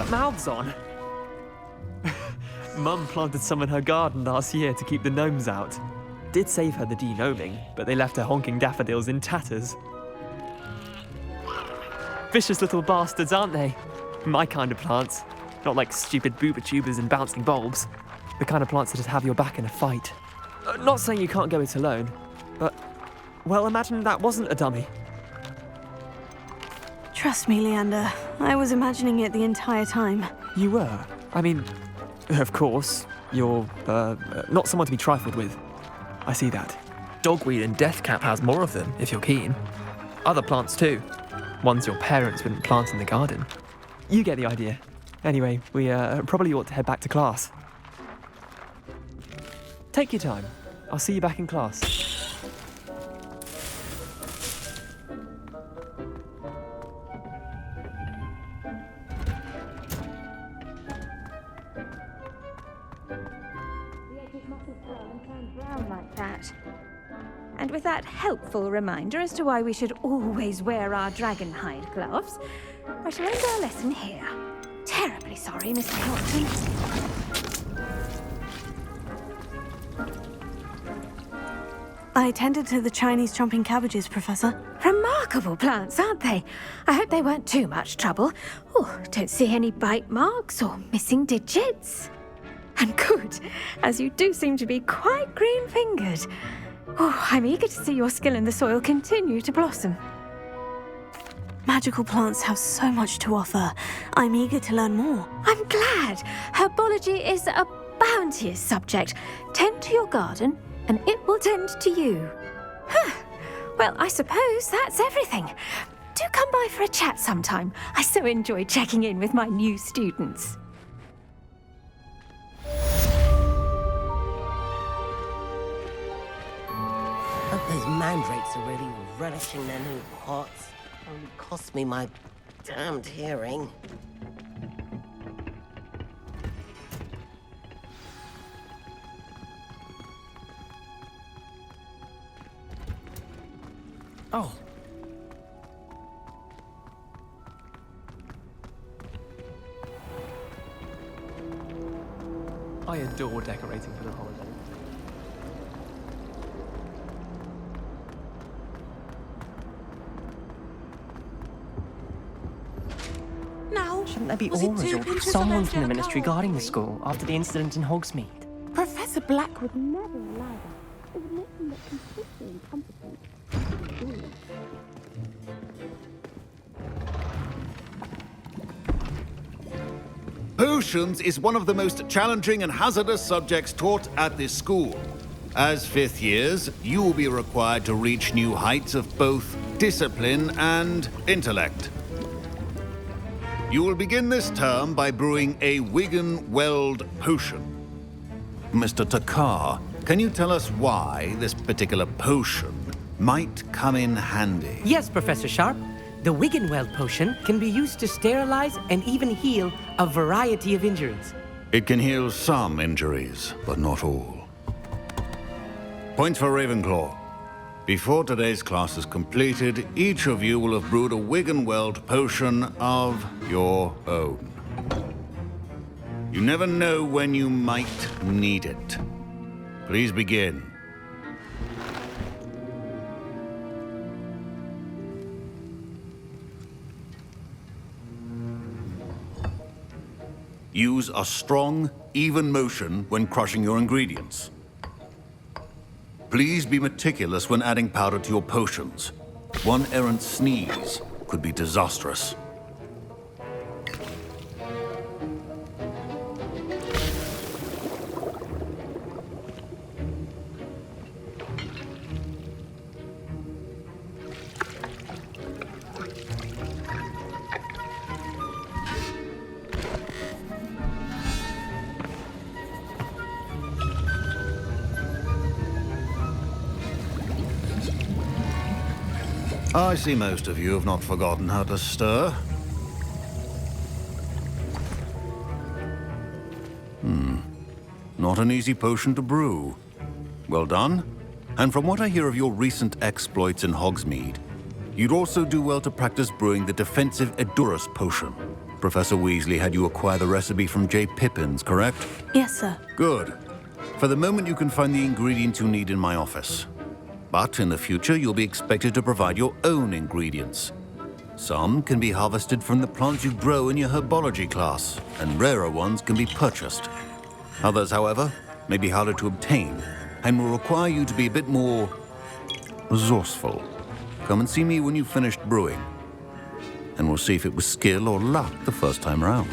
mouths on. Mum planted some in her garden last year to keep the gnomes out. Did save her the de-gnoming, but they left her honking daffodils in tatters. Vicious little bastards, aren't they? My kind of plants. Not like stupid booba tubers and bouncing bulbs. The kind of plants that'd have your back in a fight. Not saying you can't go it alone, but, well, imagine that wasn't a dummy. Trust me, Leander. I was imagining it the entire time. You were? I mean, of course, you're, not someone to be trifled with. I see that. Dogweed and deathcap has more of them, if you're keen. Other plants too. Ones your parents wouldn't plant in the garden. You get the idea. Anyway, we probably ought to head back to class. Take your time. I'll see you back in class. And with that helpful reminder as to why we should always wear our dragon hide gloves, I shall end our lesson here. Terribly sorry, Mr. Hopkins. I attended to the Chinese chomping cabbages, Professor. Remarkable plants, aren't they? I hope they weren't too much trouble. Oh, don't see any bite marks or missing digits. And good, as you do seem to be quite green-fingered. Oh, I'm eager to see your skill in the soil continue to blossom. Magical plants have so much to offer. I'm eager to learn more. I'm glad. Herbology is a bounteous subject. Tend to your garden, and it will tend to you. Well, I suppose that's everything. Do come by for a chat sometime. I so enjoy checking in with my new students. Hope those mandrakes are really relishing their new pots. Only cost me my Damned hearing. Oh. I adore decorating for the holiday. Now, Shouldn't there be was it auras 2 or pinches of someone from the Angelica ministry or guarding the 3? school after the incident in Hogsmeade? Professor Black would never allow that. It would make him look completely incompetent. Potions is one of the most challenging and hazardous subjects taught at this school. As fifth years, you will be required to reach new heights of both discipline and intellect. You will begin this term by brewing a Wigan-Weld potion. Mr. Takar, can you tell us why this particular potion might come in handy? Yes, Professor Sharp. The Wiggenweld potion can be used to sterilize and even heal a variety of injuries. It can heal some injuries, but not all. Points for Ravenclaw. Before today's class is completed, each of you will have brewed a Wiggenweld potion of your own. You never know when you might need it. Please begin. Use a strong, even motion when crushing your ingredients. Please be meticulous when adding powder to your potions. One errant sneeze could be disastrous. I see most of you have not forgotten how to stir. Not an easy potion to brew. Well done. And from what I hear of your recent exploits in Hogsmeade, you'd also do well to practice brewing the defensive Edurus potion. Professor Weasley had you acquire the recipe from J. Pippins, correct? Yes, sir. Good. For the moment, you can find the ingredients you need in my office. But in the future, you'll be expected to provide your own ingredients. Some can be harvested from the plants you grow in your herbology class, and rarer ones can be purchased. Others, however, may be harder to obtain, and will require you to be a bit more resourceful. Come and see me when you've finished brewing, and we'll see if it was skill or luck the first time around.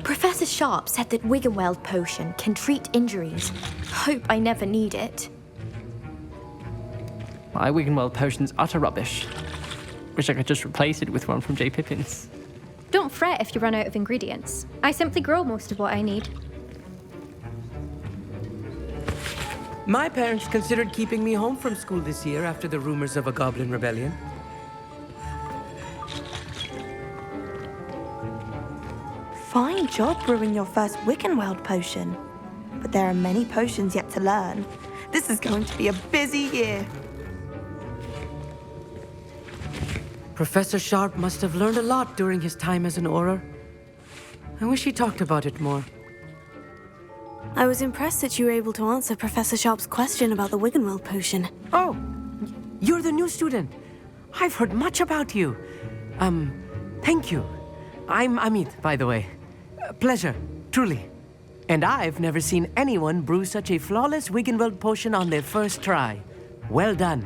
Professor Sharp said that Wiggenweld potion can treat injuries. Hope I never need it. My Wiggenweld potion's utter rubbish. Wish I could just replace it with one from J. Pippins. Don't fret if you run out of ingredients. I simply grow most of what I need. My parents considered keeping me home from school this year after the rumors of a goblin rebellion. Fine job brewing your first Wiggenweld potion. But there are many potions yet to learn. This is going to be a busy year. Professor Sharp must have learned a lot during his time as an Auror. I wish he talked about it more. I was impressed that you were able to answer Professor Sharp's question about the Wiggenweld potion. Oh, you're the new student. I've heard much about you. Thank you. I'm Amit, by the way. Pleasure, truly. And I've never seen anyone brew such a flawless Wiggenweld potion on their first try. Well done.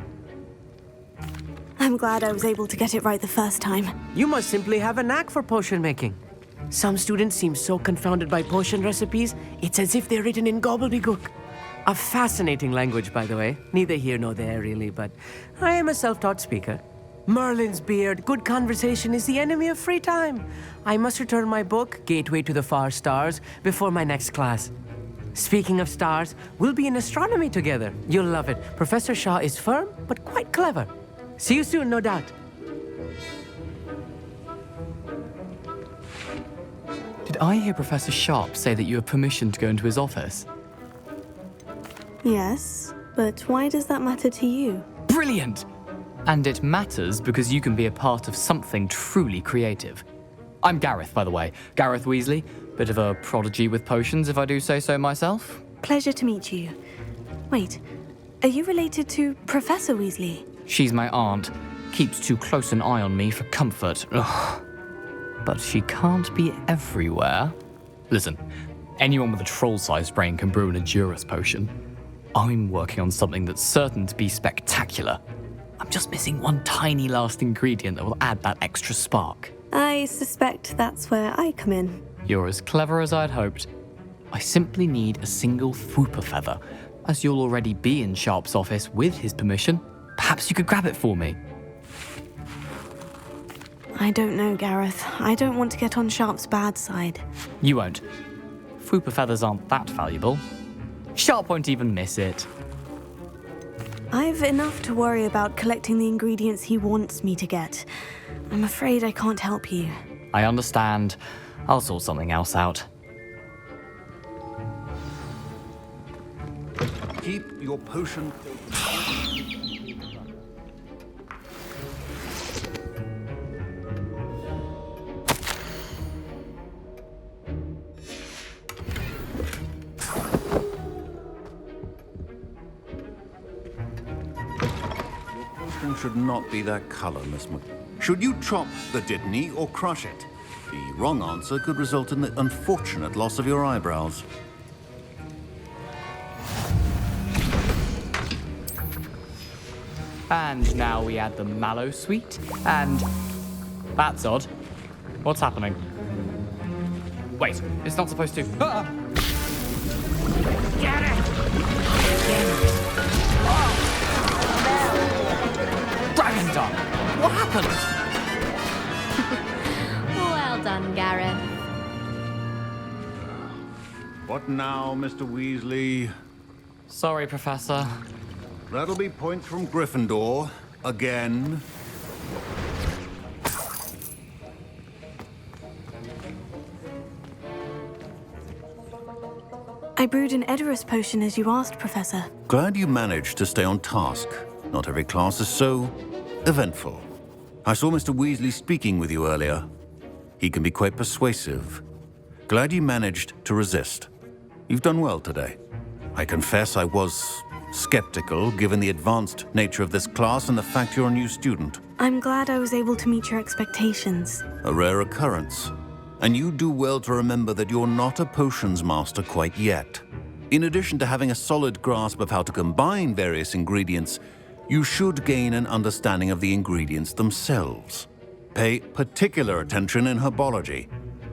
I'm glad I was able to get it right the first time. You must simply have a knack for potion making. Some students seem so confounded by potion recipes, it's as if they're written in gobbledygook. A fascinating language, by the way. Neither here nor there, really, but I am a self-taught speaker. Merlin's beard, good conversation is the enemy of free time. I must return my book, Gateway to the Far Stars, before my next class. Speaking of stars, we'll be in astronomy together. You'll love it. Professor Shaw is firm, but quite clever. See you soon, no doubt. Did I hear Professor Sharp say that you have permission to go into his office? Yes, but why does that matter to you? Brilliant! And it matters because you can be a part of something truly creative. I'm Gareth, by the way. Gareth Weasley. Bit of a prodigy with potions, if I do say so myself. Pleasure to meet you. Wait, are you related to Professor Weasley? She's my aunt. Keeps too close an eye on me for comfort. Ugh. But she can't be everywhere. Listen, anyone with a troll-sized brain can brew an Endurus potion. I'm working on something that's certain to be spectacular. I'm just missing one tiny last ingredient that will add that extra spark. I suspect that's where I come in. You're as clever as I'd hoped. I simply need a single Fwooper feather. As you'll already be in Sharp's office with his permission, perhaps you could grab it for me. I don't know, Gareth. I don't want to get on Sharp's bad side. You won't. Fwooper feathers aren't that valuable. Sharp won't even miss it. I've enough to worry about collecting the ingredients he wants me to get. I'm afraid I can't help you. I understand. I'll sort something else out. Keep your potion. Should not be that color, Miss Mc... Should you chop the Dittany or crush it? The wrong answer could result in the unfortunate loss of your eyebrows. And now we add the mallow sweet, and... That's odd. What's happening? Wait, it's not supposed to... Ah! Get it! Dragon Dog! What happened? Well done, Gareth. What now, Mr. Weasley? Sorry, Professor. That'll be points from Gryffindor. Again. I brewed an Edurus potion as you asked, Professor. Glad you managed to stay on task. Not every class is so eventful. I saw Mr. Weasley speaking with you earlier. He can be quite persuasive. Glad you managed to resist. You've done well today. I confess I was skeptical, given the advanced nature of this class and the fact you're a new student. I'm glad I was able to meet your expectations. A rare occurrence. And you do well to remember that you're not a potions master quite yet. In addition to having a solid grasp of how to combine various ingredients, you should gain an understanding of the ingredients themselves. Pay particular attention in herbology.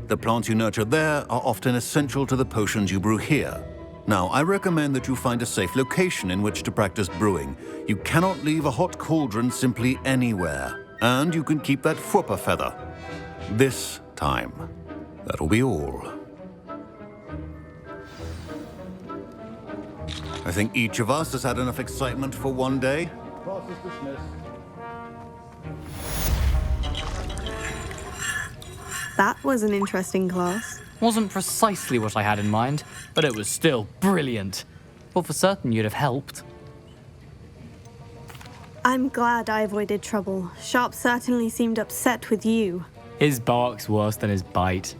The plants you nurture there are often essential to the potions you brew here. Now, I recommend that you find a safe location in which to practice brewing. You cannot leave a hot cauldron simply anywhere. And you can keep that Fwooper feather. This time. That'll be all. I think each of us has had enough excitement for one day. Class is dismissed. That was an interesting class. Wasn't precisely what I had in mind, but it was still brilliant. Thought for certain you'd have helped. I'm glad I avoided trouble. Sharp certainly seemed upset with you. His bark's worse than his bite.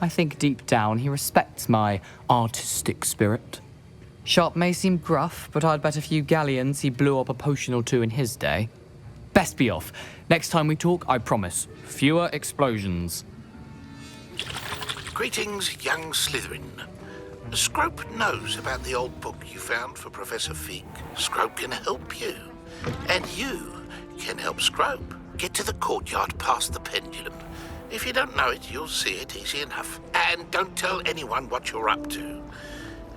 I think deep down he respects my artistic spirit. Sharp may seem gruff, but I'd bet a few galleons he blew up a potion or two in his day. Best be off. Next time we talk, I promise, fewer explosions. Greetings, young Slytherin. Scrope knows about the old book you found for Professor Fig. Scrope can help you. And you can help Scrope. Get to the courtyard past the pendulum. If you don't know it, you'll see it easy enough. And don't tell anyone what you're up to.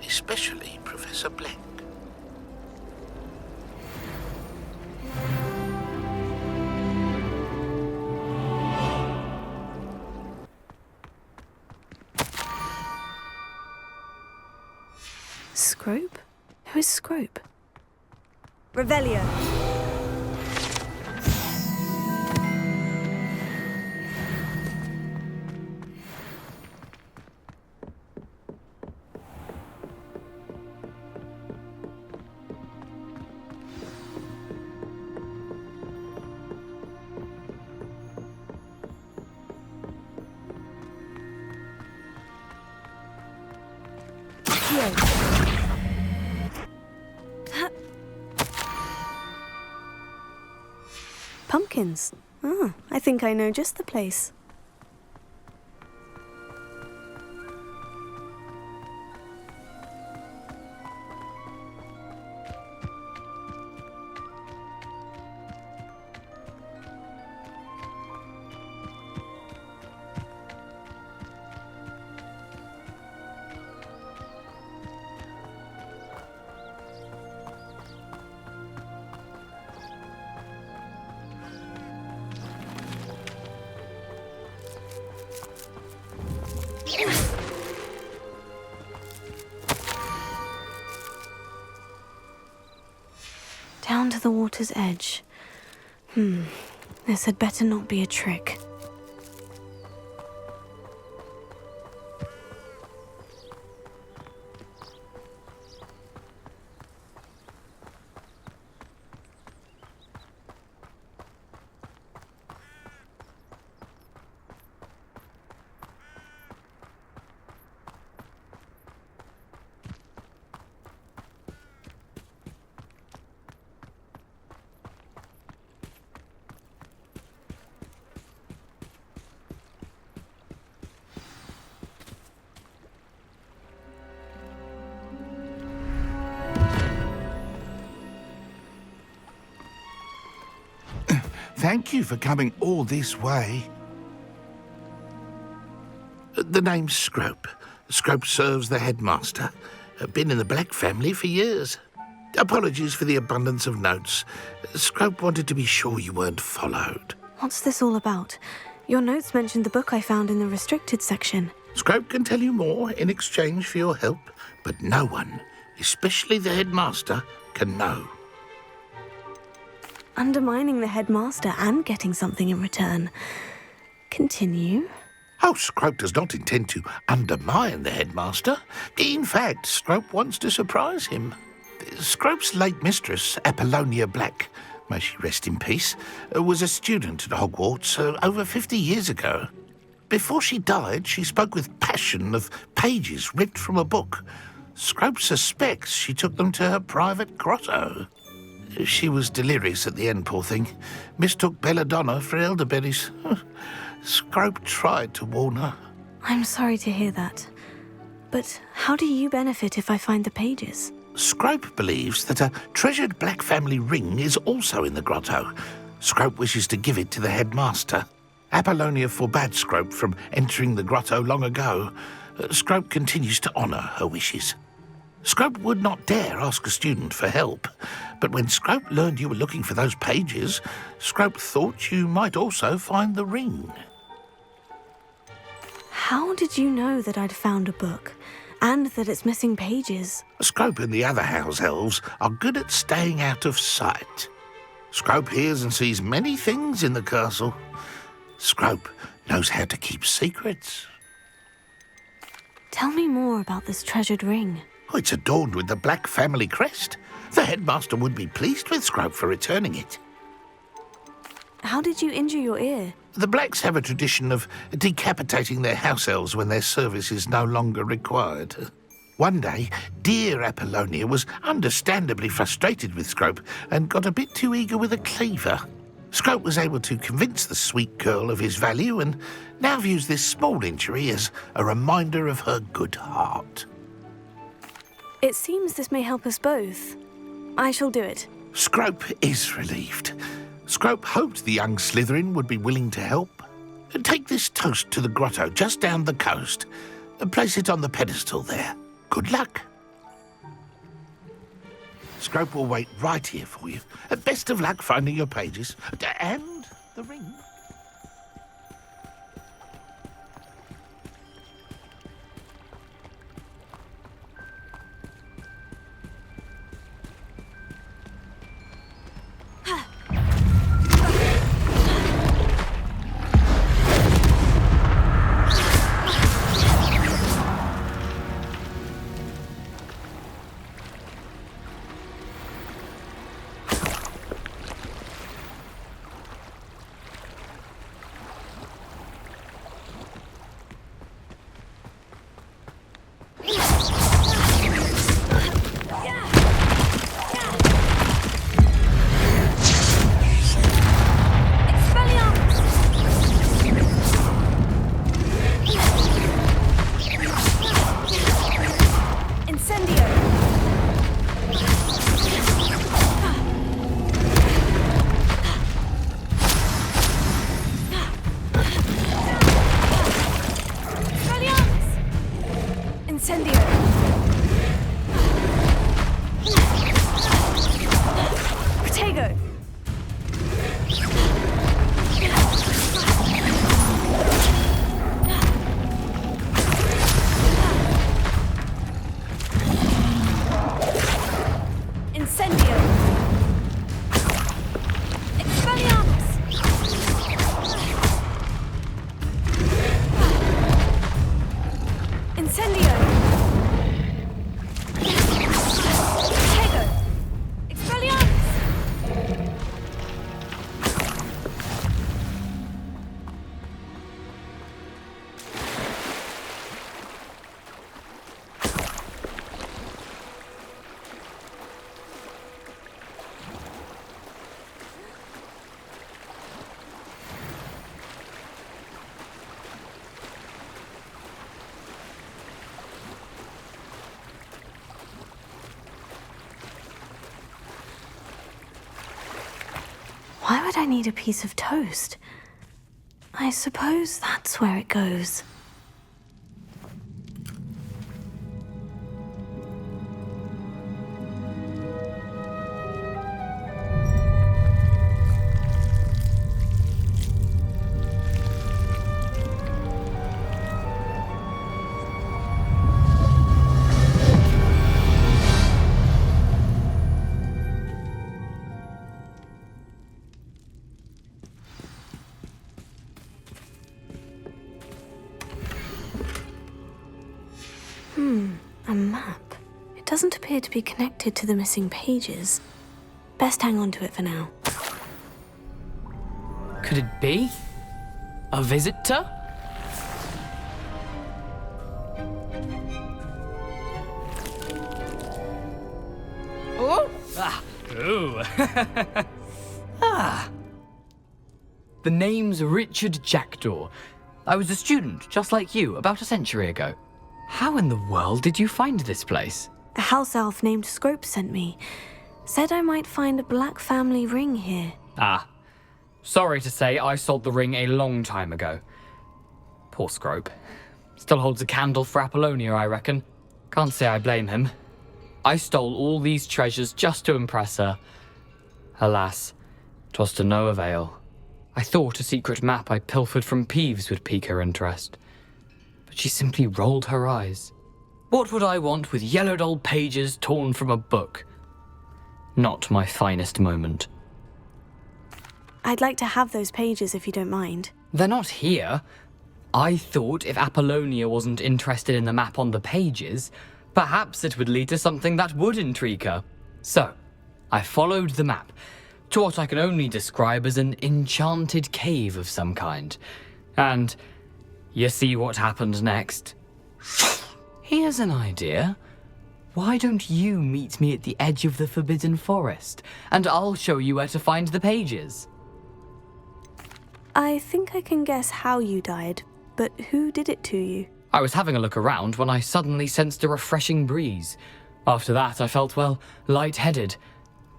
Especially Professor Black. Scrope? Who is Scrope? Revelio. Pumpkins. Ah, I think I know just the place. Down to the water's edge. This had better not be a trick. Thank you for coming all this way. The name's Scrope. Scrope serves the headmaster. Been in the Black family for years. Apologies for the abundance of notes. Scrope wanted to be sure you weren't followed. What's this all about? Your notes mentioned the book I found in the restricted section. Scrope can tell you more in exchange for your help, but no one, especially the headmaster, can know. Undermining the headmaster and getting something in return. Continue. Oh, Scrope does not intend to undermine the headmaster. In fact, Scrope wants to surprise him. Scrope's late mistress, Apollonia Black, may she rest in peace, was a student at Hogwarts over 50 years ago. Before she died, she spoke with passion of pages ripped from a book. Scrope suspects she took them to her private grotto. She was delirious at the end, poor thing. Mistook belladonna for elderberries. Scrope tried to warn her. I'm sorry to hear that. But how do you benefit if I find the pages? Scrope believes that a treasured Black family ring is also in the grotto. Scrope wishes to give it to the headmaster. Apollonia forbade Scrope from entering the grotto long ago. Scrope continues to honour her wishes. Scrope would not dare ask a student for help, but when Scrope learned you were looking for those pages, Scrope thought you might also find the ring. How did you know that I'd found a book, and that it's missing pages? Scrope and the other house elves are good at staying out of sight. Scrope hears and sees many things in the castle. Scrope knows how to keep secrets. Tell me more about this treasured ring. It's adorned with the Black family crest. The headmaster would be pleased with Scrope for returning it. How did you injure your ear? The Blacks have a tradition of decapitating their house elves when their service is no longer required. One day, dear Apollonia was understandably frustrated with Scrope and got a bit too eager with a cleaver. Scrope was able to convince the sweet girl of his value and now views this small injury as a reminder of her good heart. It seems this may help us both. I shall do it. Scrope is relieved. Scrope hoped the young Slytherin would be willing to help. Take this toast to the grotto just down the coast and place it on the pedestal there. Good luck. Scrope will wait right here for you. Best of luck finding your pages. And the ring. Why would I need a piece of toast? I suppose that's where it goes. A map. It doesn't appear to be connected to the missing pages. Best hang on to it for now. Could it be? A visitor? Oh! Ah! Ooh! Ah! The name's Richard Jackdaw. I was a student, just like you, about a century ago. How in the world did you find this place? A house elf named Scrope sent me. Said I might find a black family ring here. Ah. Sorry to say, I sold the ring a long time ago. Poor Scrope. Still holds a candle for Apollonia, I reckon. Can't say I blame him. I stole all these treasures just to impress her. Alas, 'twas to no avail. I thought a secret map I pilfered from Peeves would pique her interest. But she simply rolled her eyes. What would I want with yellowed old pages torn from a book? Not my finest moment. I'd like to have those pages if you don't mind. They're not here. I thought if Apollonia wasn't interested in the map on the pages, perhaps it would lead to something that would intrigue her. So, I followed the map to what I can only describe as an enchanted cave of some kind. And you see what happened next? Here's an idea. Why don't you meet me at the edge of the Forbidden Forest, and I'll show you where to find the pages? I think I can guess how you died, but who did it to you? I was having a look around when I suddenly sensed a refreshing breeze. After that, I felt, well, lightheaded.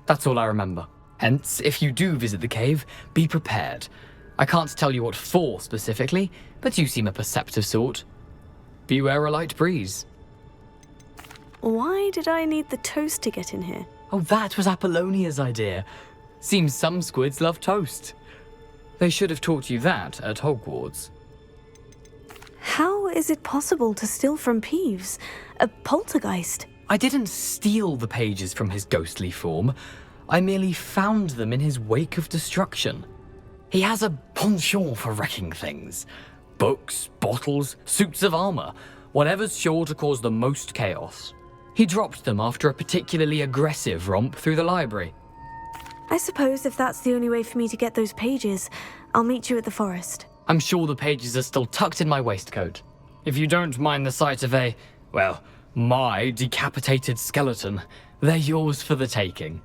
That's all I remember. Hence, if you do visit the cave, be prepared. I can't tell you what for specifically, but you seem a perceptive sort. Beware a light breeze. Why did I need the toast to get in here? Oh, that was Apollonia's idea. Seems some squids love toast. They should have taught you that at Hogwarts. How is it possible to steal from Peeves? A poltergeist? I didn't steal the pages from his ghostly form. I merely found them in his wake of destruction. He has a penchant for wrecking things. Books, bottles, suits of armor, whatever's sure to cause the most chaos. He dropped them after a particularly aggressive romp through the library. I suppose if that's the only way for me to get those pages, I'll meet you at the forest. I'm sure the pages are still tucked in my waistcoat. If you don't mind the sight of my decapitated skeleton, they're yours for the taking.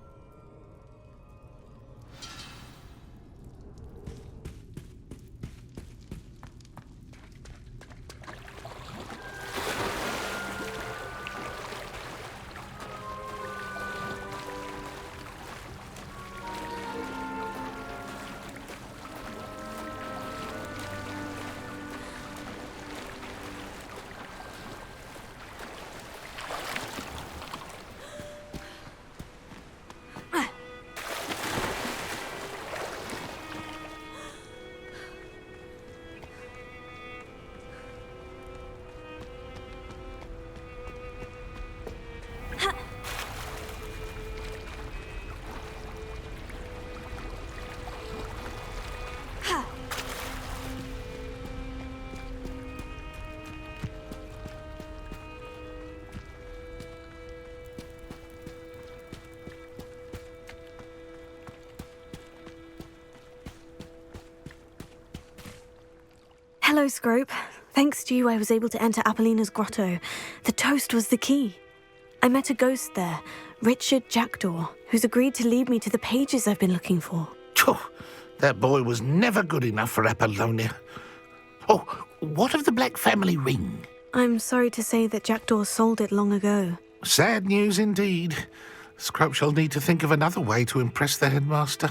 Hello, Scrope. Thanks to you, I was able to enter Apollina's grotto. The toast was the key. I met a ghost there, Richard Jackdaw, who's agreed to lead me to the pages I've been looking for. That boy was never good enough for Apollonia. Oh, what of the Black family ring? I'm sorry to say that Jackdaw sold it long ago. Sad news indeed. Scrope shall need to think of another way to impress the headmaster.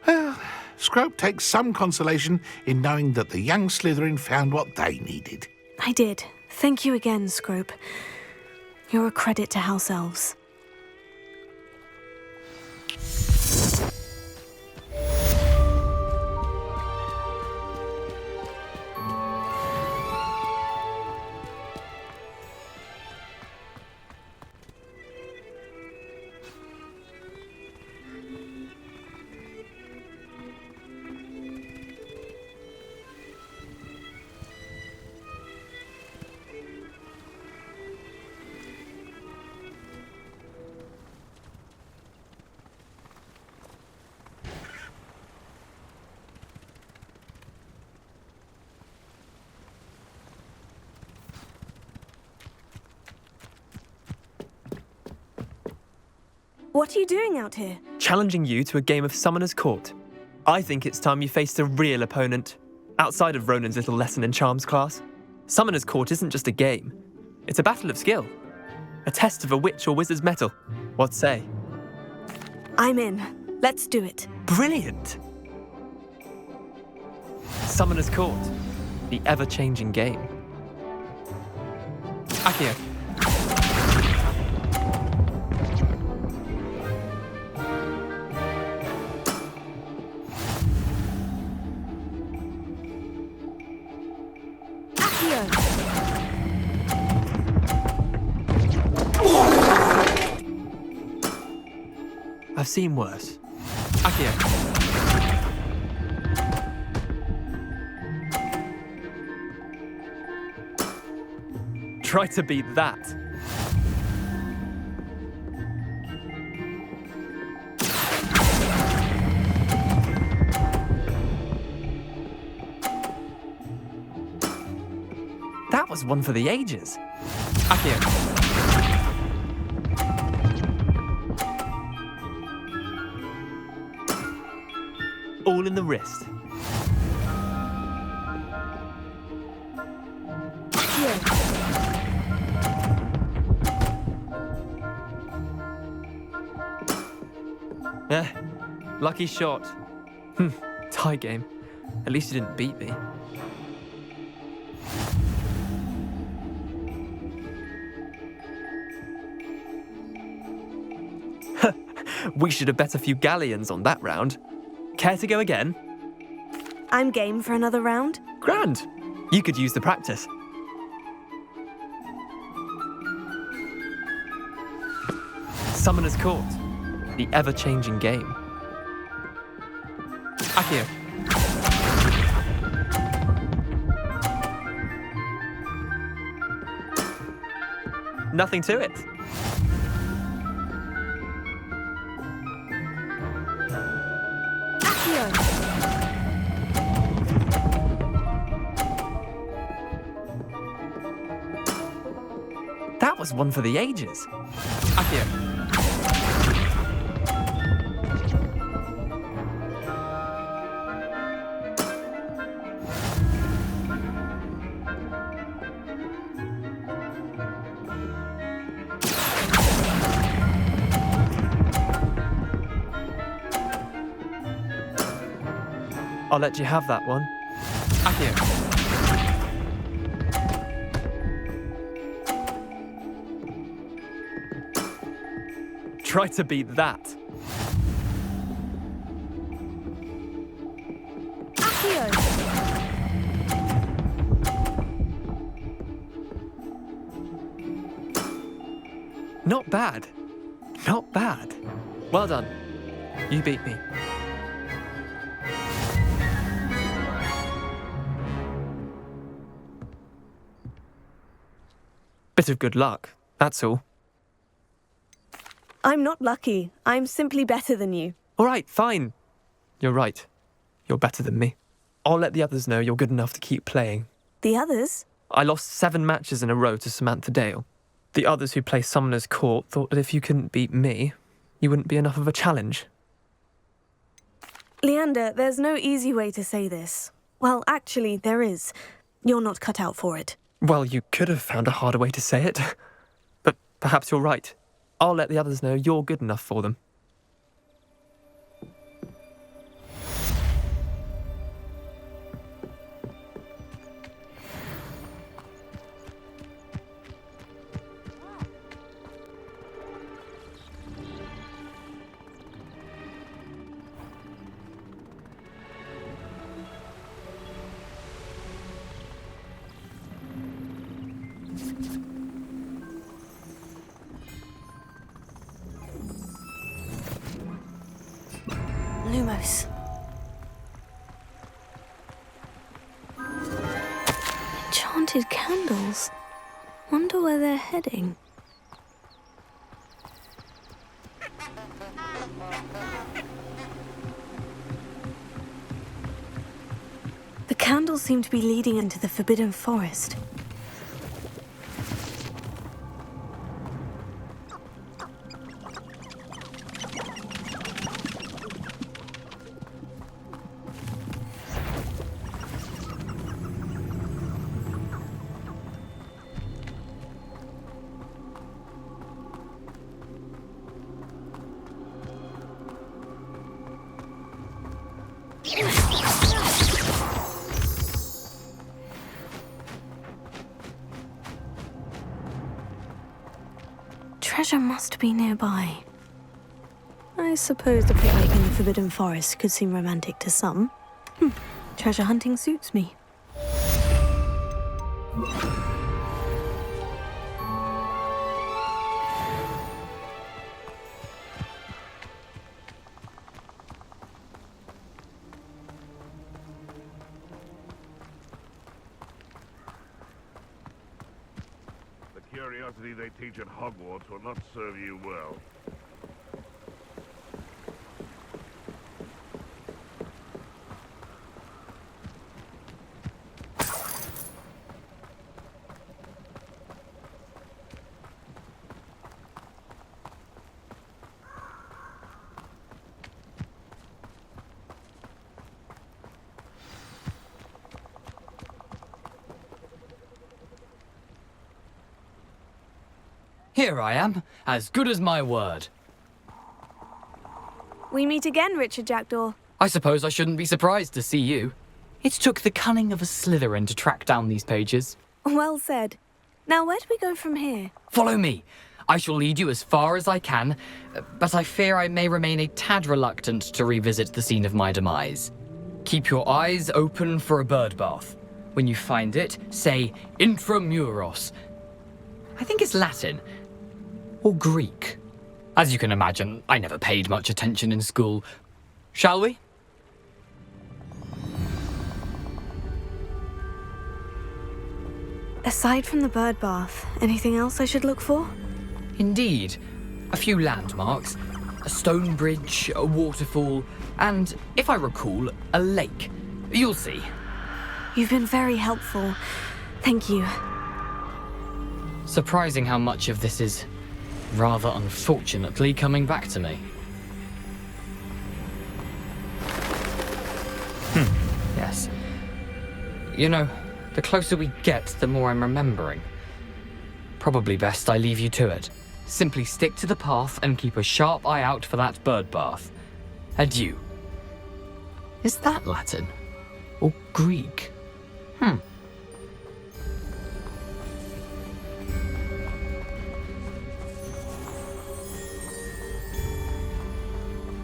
Well, Scrope takes some consolation in knowing that the young Slytherin found what they needed. I did. Thank you again, Scrope. You're a credit to House Elves. What are you doing out here? Challenging you to a game of Summoner's Court. I think it's time you faced a real opponent, outside of Ronan's little lesson in charms class. Summoner's Court isn't just a game. It's a battle of skill. A test of a witch or wizard's mettle. What say? I'm in. Let's do it. Brilliant! Summoner's Court. The ever-changing game. Akio. I've seen worse. Akio. Try to beat that. That was one for the ages. Akio. All in the wrist. Lucky shot. Tie game. At least you didn't beat me. We should have bet a few galleons on that round. Care to go again? I'm game for another round. Grand. You could use the practice. Summoner's Court. The ever-changing game. Akio. Nothing to it. That was one for the ages. Akio. I'll let you have that one. Akio. Try to beat that. Akio. Not bad. Not bad. Well done. You beat me. Bit of good luck, that's all. I'm not lucky. I'm simply better than you. All right, fine. You're right. You're better than me. I'll let the others know you're good enough to keep playing. The others? I lost 7 matches in a row to Samantha Dale. The others who play Summoner's Court thought that if you couldn't beat me, you wouldn't be enough of a challenge. Leander, there's no easy way to say this. Well, actually, there is. You're not cut out for it. Well, you could have found a harder way to say it. But perhaps you're right. I'll let the others know you're good enough for them. close. Enchanted candles. Wonder where they're heading. The candles seem to be leading into the Forbidden Forest. Treasure must be nearby. I suppose the picnic in the Forbidden Forest could seem romantic to some. Treasure hunting suits me. The curiosity they teach at Hogwarts will not serve you well. Here I am, as good as my word. We meet again, Richard Jackdaw. I suppose I shouldn't be surprised to see you. It took the cunning of a Slytherin to track down these pages. Well said. Now, where do we go from here? Follow me. I shall lead you as far as I can, but I fear I may remain a tad reluctant to revisit the scene of my demise. Keep your eyes open for a bird bath. When you find it, say intramuros. I think it's Latin. Or Greek. As you can imagine, I never paid much attention in school. Shall we? Aside from the bird bath, anything else I should look for? Indeed. A few landmarks. A stone bridge, a waterfall, and, if I recall, a lake. You'll see. You've been very helpful. Thank you. Surprising how much of this is, rather unfortunately, coming back to me. Yes. You know, the closer we get, the more I'm remembering. Probably best I leave you to it. Simply stick to the path and keep a sharp eye out for that bird bath. Adieu. Is that Latin? Or Greek?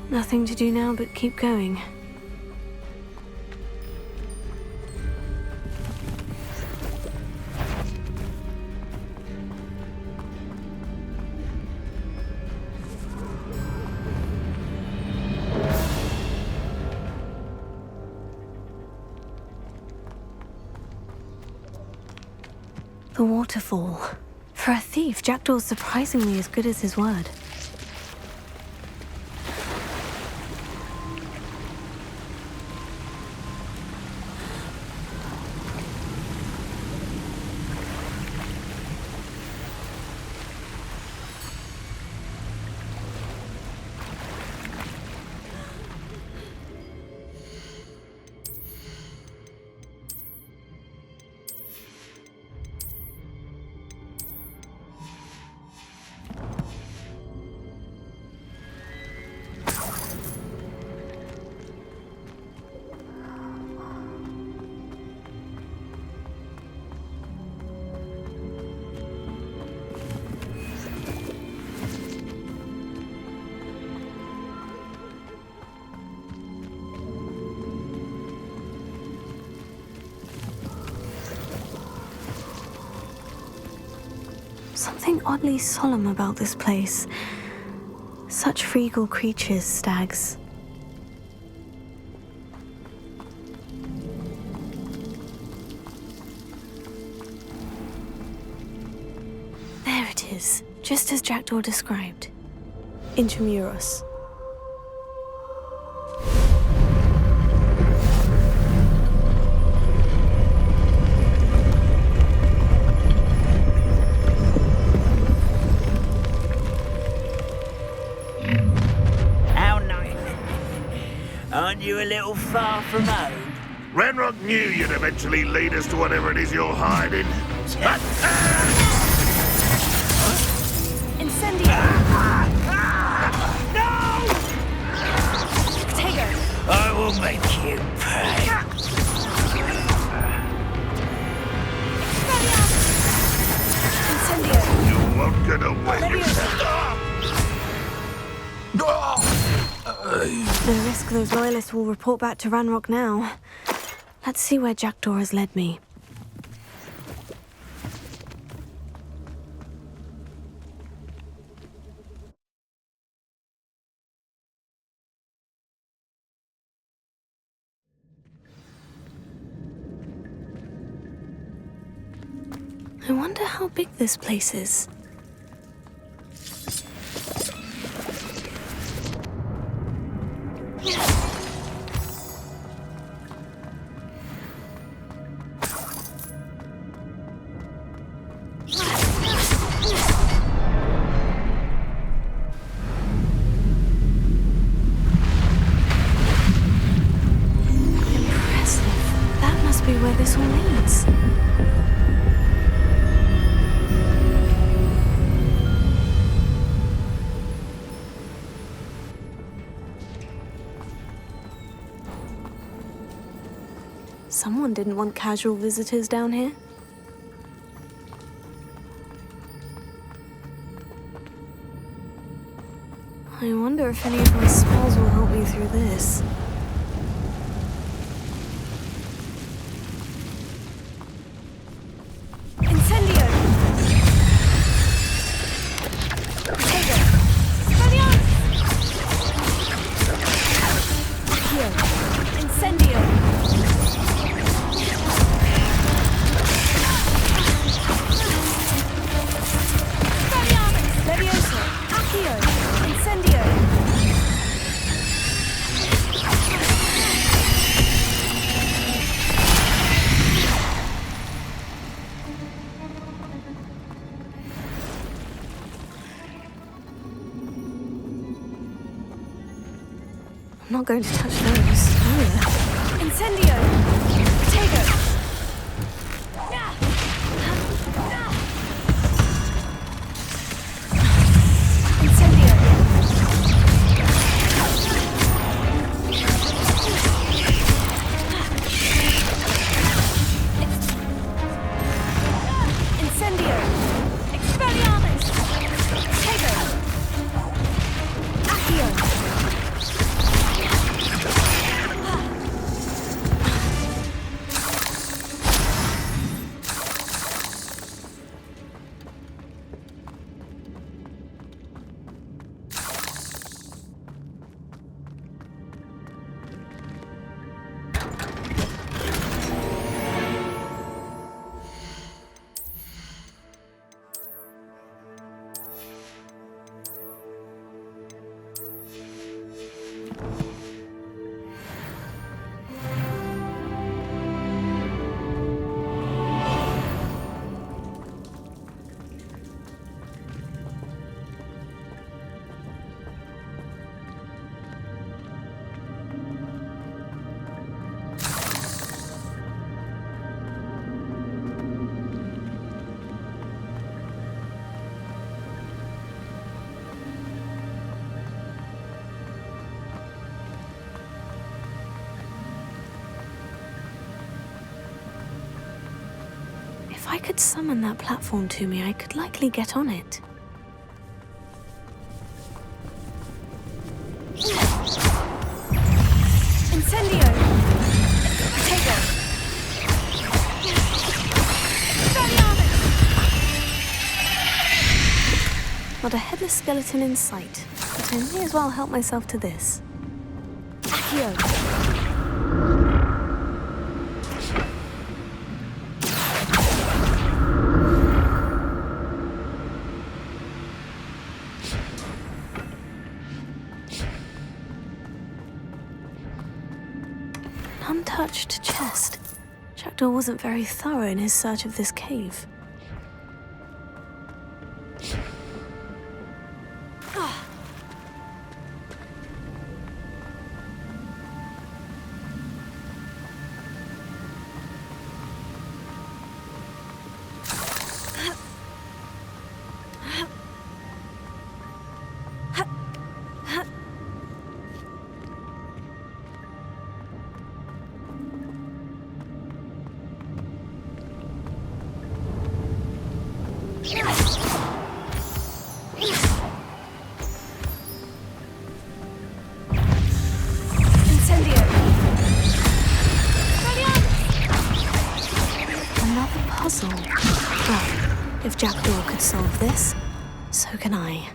Nothing to do now but keep going. The waterfall. For a thief, Jackdaw's surprisingly as good as his word. Something oddly solemn about this place. Such regal creatures, stags. is, just as Jackdaw described. Intramuros. How nice. Aren't you a little far from home? Ranrock knew you'd eventually lead us to whatever it is you're hiding. Incendio! No! Potato! I will make you pay. Incendio! You won't get away. No risk those loyalists will report back to Ranrock now. Let's see where Jackdaw has led me. I wonder how big this place is. Be where this all leads. Someone didn't want casual visitors down here. I wonder if any of my spells will help me through this. I'm not going to touch those. Oh, Incendio! Potato! If I could summon that platform to me, I could likely get on it. Incendio! Potato! Not a headless skeleton in sight, but I may as well help myself to this. Accio! Untouched chest. Jackdaw wasn't very thorough in his search of this cave. Another puzzle. Well, if Jackdaw could solve this, so can I.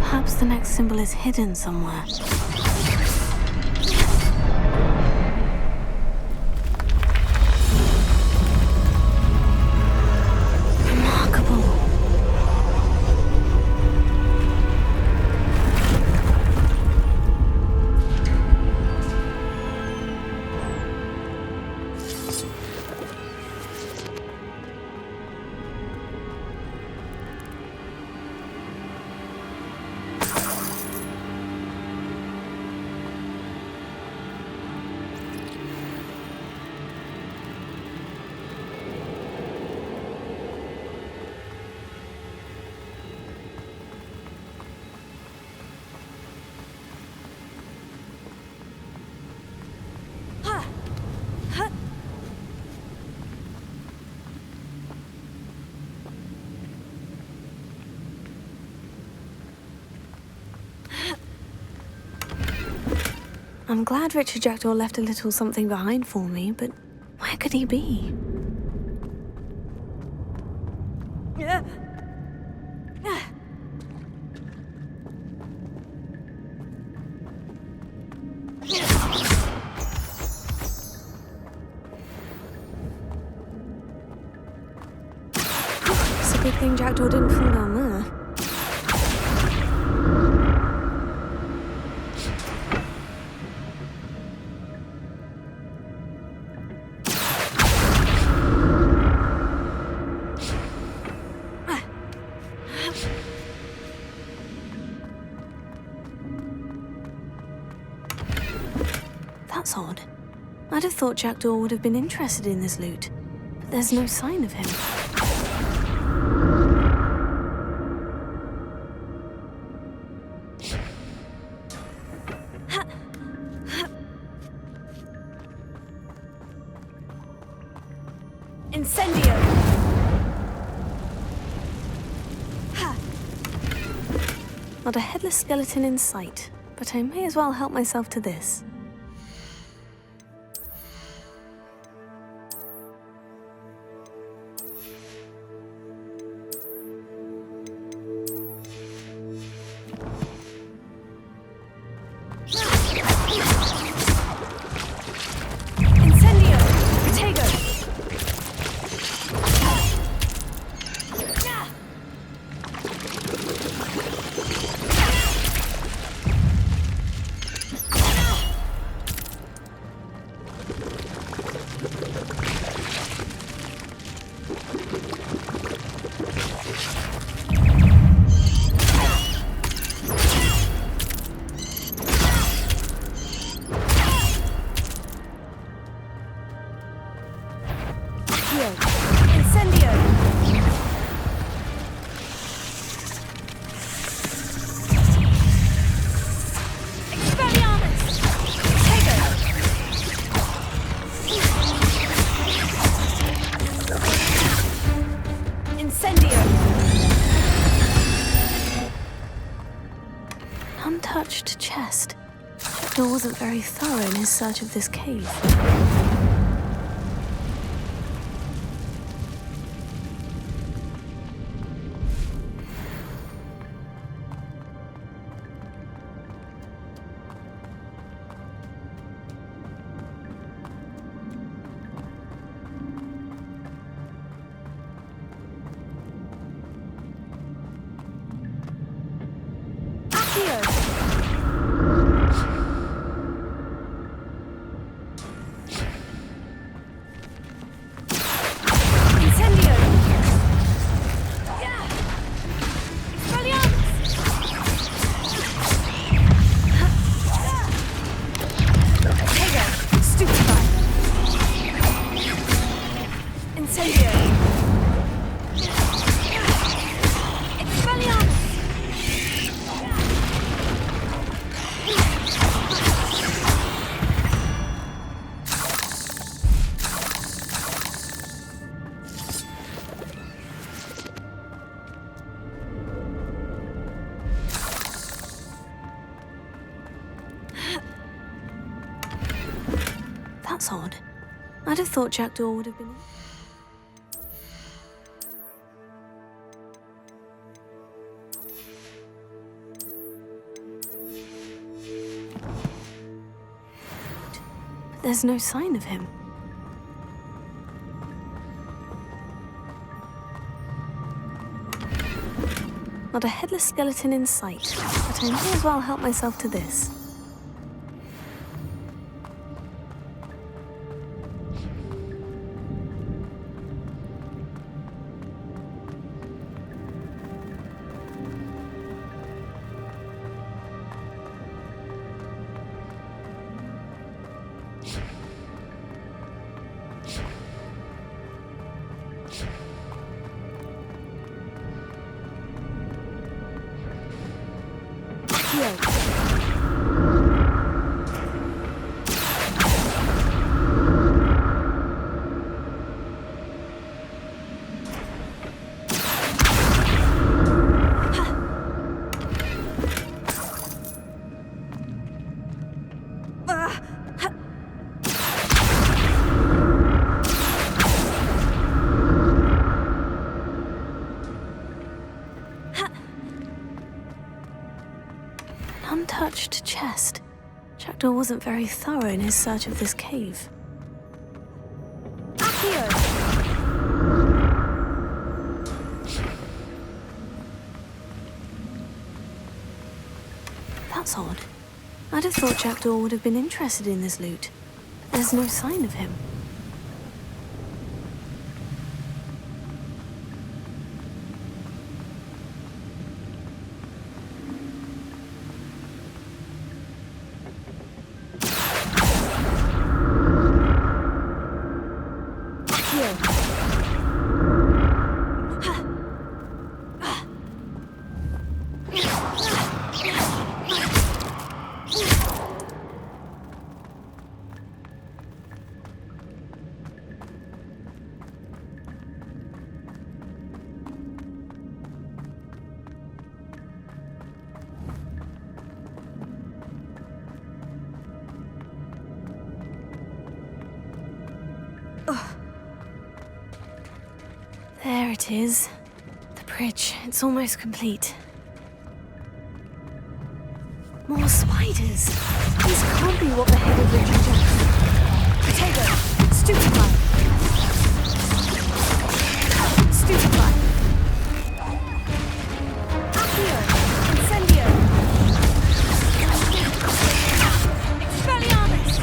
Perhaps the next symbol is hidden somewhere. I'm glad Richard Jackdaw left a little something behind for me, but where could he be? It's a good thing Jackdaw didn't fall down there. That's odd. I'd have thought Jackdaw would have been interested in this loot, but there's no sign of him. Incendio! Not a headless skeleton in sight, but I may as well help myself to this. Untouched chest. Jackdaw wasn't very thorough in his search of this cave. That's odd. I'd have thought Jackdaw would have been... But there's no sign of him. Not a headless skeleton in sight, but I may as well help myself to this. Untouched chest. Jackdaw wasn't very thorough in his search of this cave. That's odd. I'd have thought Jackdaw would have been interested in this loot. There's no sign of him. There it is. The bridge. It's almost complete. More spiders. These can't be what the head of Richard Jackson. Potato. Stupefy. Stupefy. Accio. Incendio. Expelliarmus.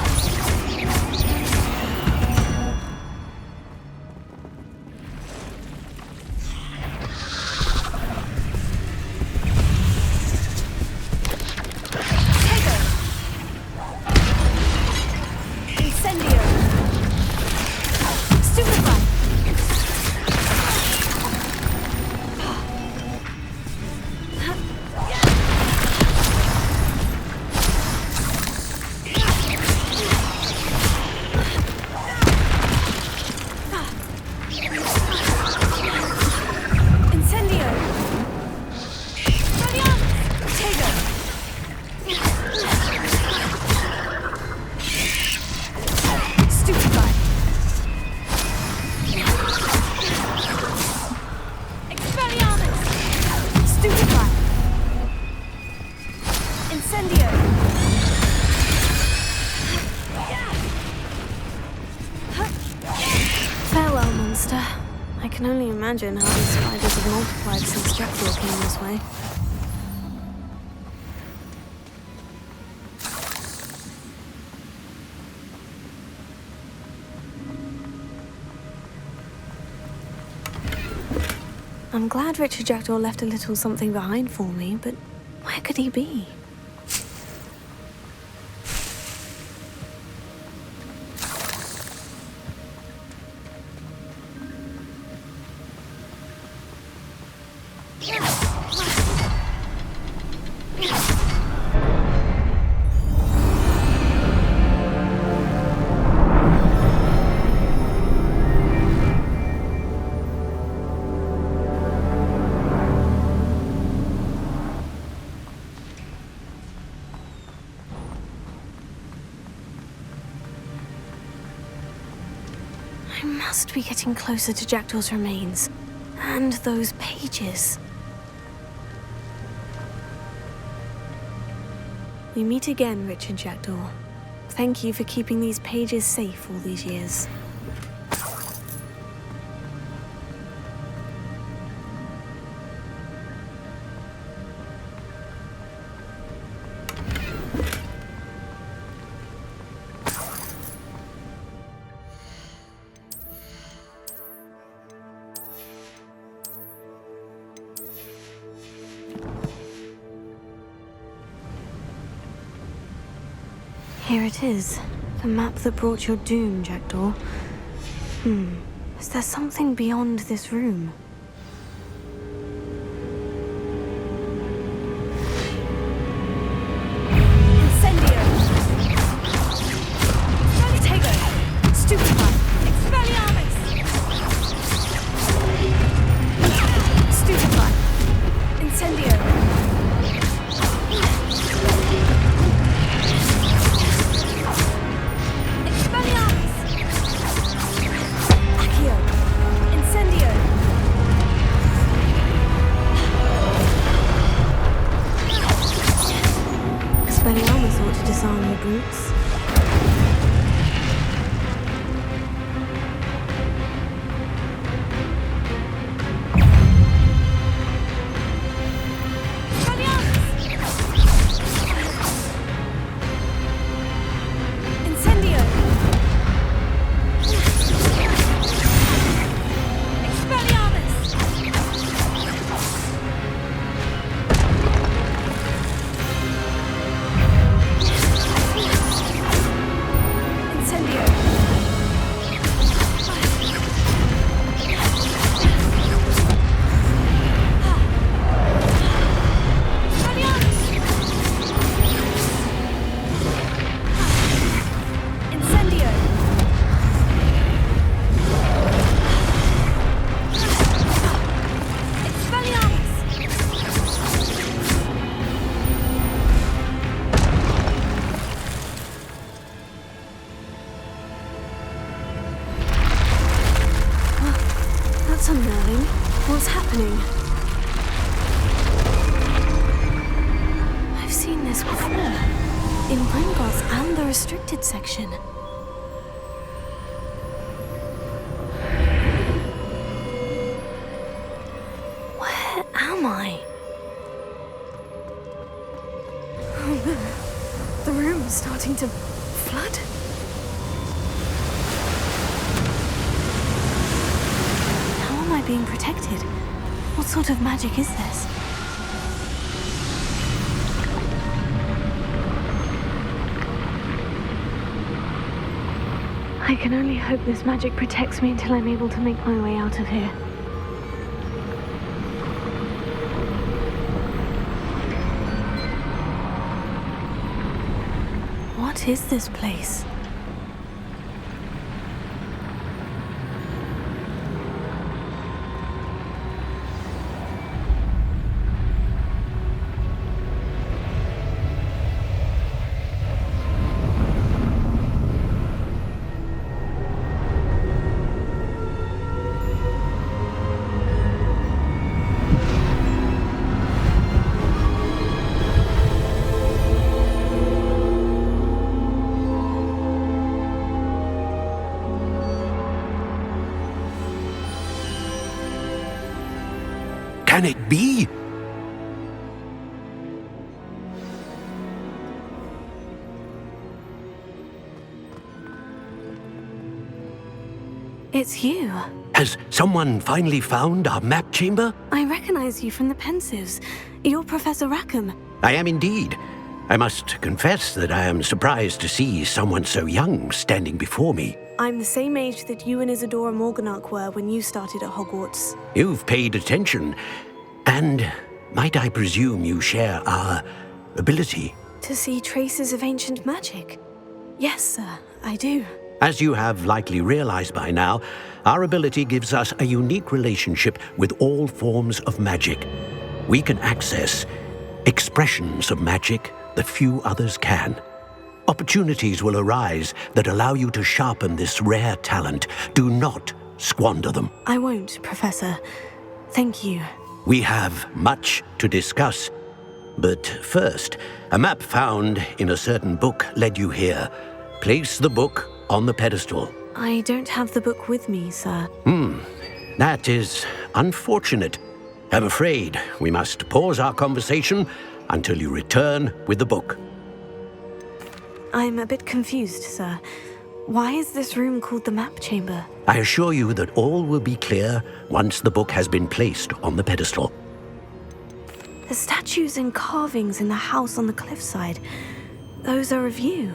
Farewell, monster. I can only imagine how these spiders have multiplied since Jackdaw came this way. I'm glad Richard Jackdaw left a little something behind for me, but where could he be? must be getting closer to Jackdaw's remains. And those pages. We meet again, Richard Jackdaw. Thank you for keeping these pages safe all these years. Here it is. The map that brought your doom, Jackdaw. Is there something beyond this room? Incendio! Protego! Stupefy! Expelliarmus! Stupefy! Incendio! Expelliarmus ought to disarm the brutes. Incendio! Expelliarmus! Incendio! Incendio! Expelliarmus! That's unnerving. What's happening? I've seen this before. In Gringotts and the restricted section. Where am I? Oh no. The room is starting to flood. How am I being protected? What sort of magic is this? I can only hope this magic protects me until I'm able to make my way out of here. What is this place? Can it be? It's you. Has someone finally found our map chamber? I recognize you from the Pensives. You're Professor Rackham. I am indeed. I must confess that I am surprised to see someone so young standing before me. I'm the same age that you and Isadora Morganach were when you started at Hogwarts. You've paid attention. And might I presume you share our ability? To see traces of ancient magic? Yes, sir, I do. As you have likely realized by now, our ability gives us a unique relationship with all forms of magic. We can access expressions of magic that few others can. Opportunities will arise that allow you to sharpen this rare talent. Do not squander them. I won't, Professor. Thank you. We have much to discuss. But first, a map found in a certain book led you here. Place the book on the pedestal. I don't have the book with me, sir. That is unfortunate. I'm afraid we must pause our conversation until you return with the book. I'm a bit confused, sir. Why is this room called the map chamber? I assure you that all will be clear once the book has been placed on the pedestal. The statues and carvings in the house on the cliffside, those are of you.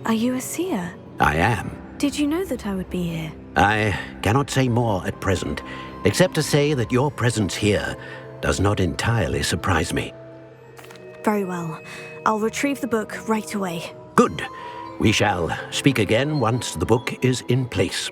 Are you a seer? I am. Did you know that I would be here? I cannot say more at present, except to say that your presence here does not entirely surprise me. Very well. I'll retrieve the book right away. Good. We shall speak again once the book is in place.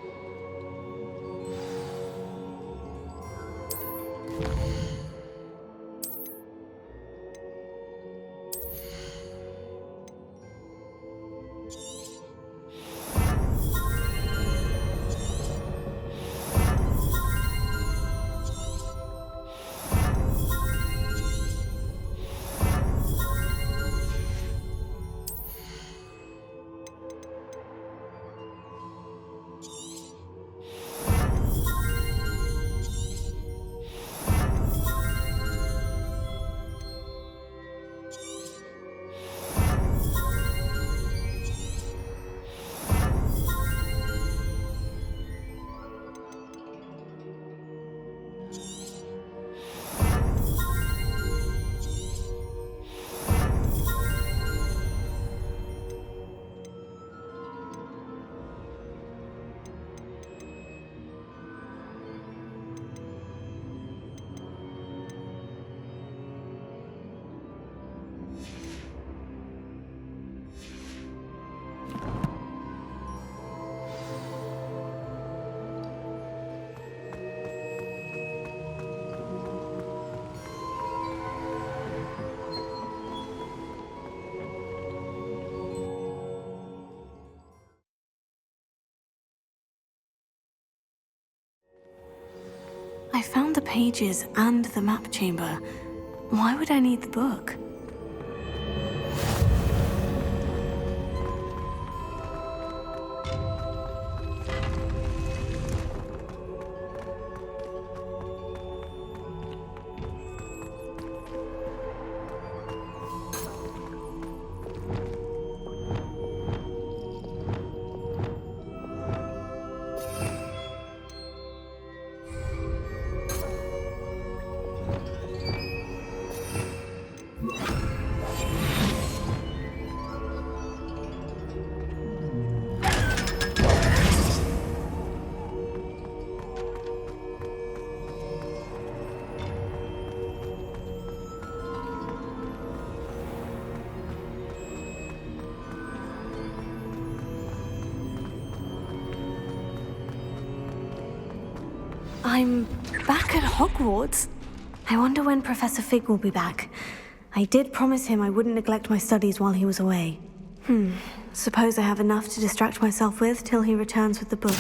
I found the pages and the map chamber. Why would I need the book? I'm back at Hogwarts. I wonder when Professor Fig will be back. I did promise him I wouldn't neglect my studies while he was away. Suppose I have enough to distract myself with till he returns with the book.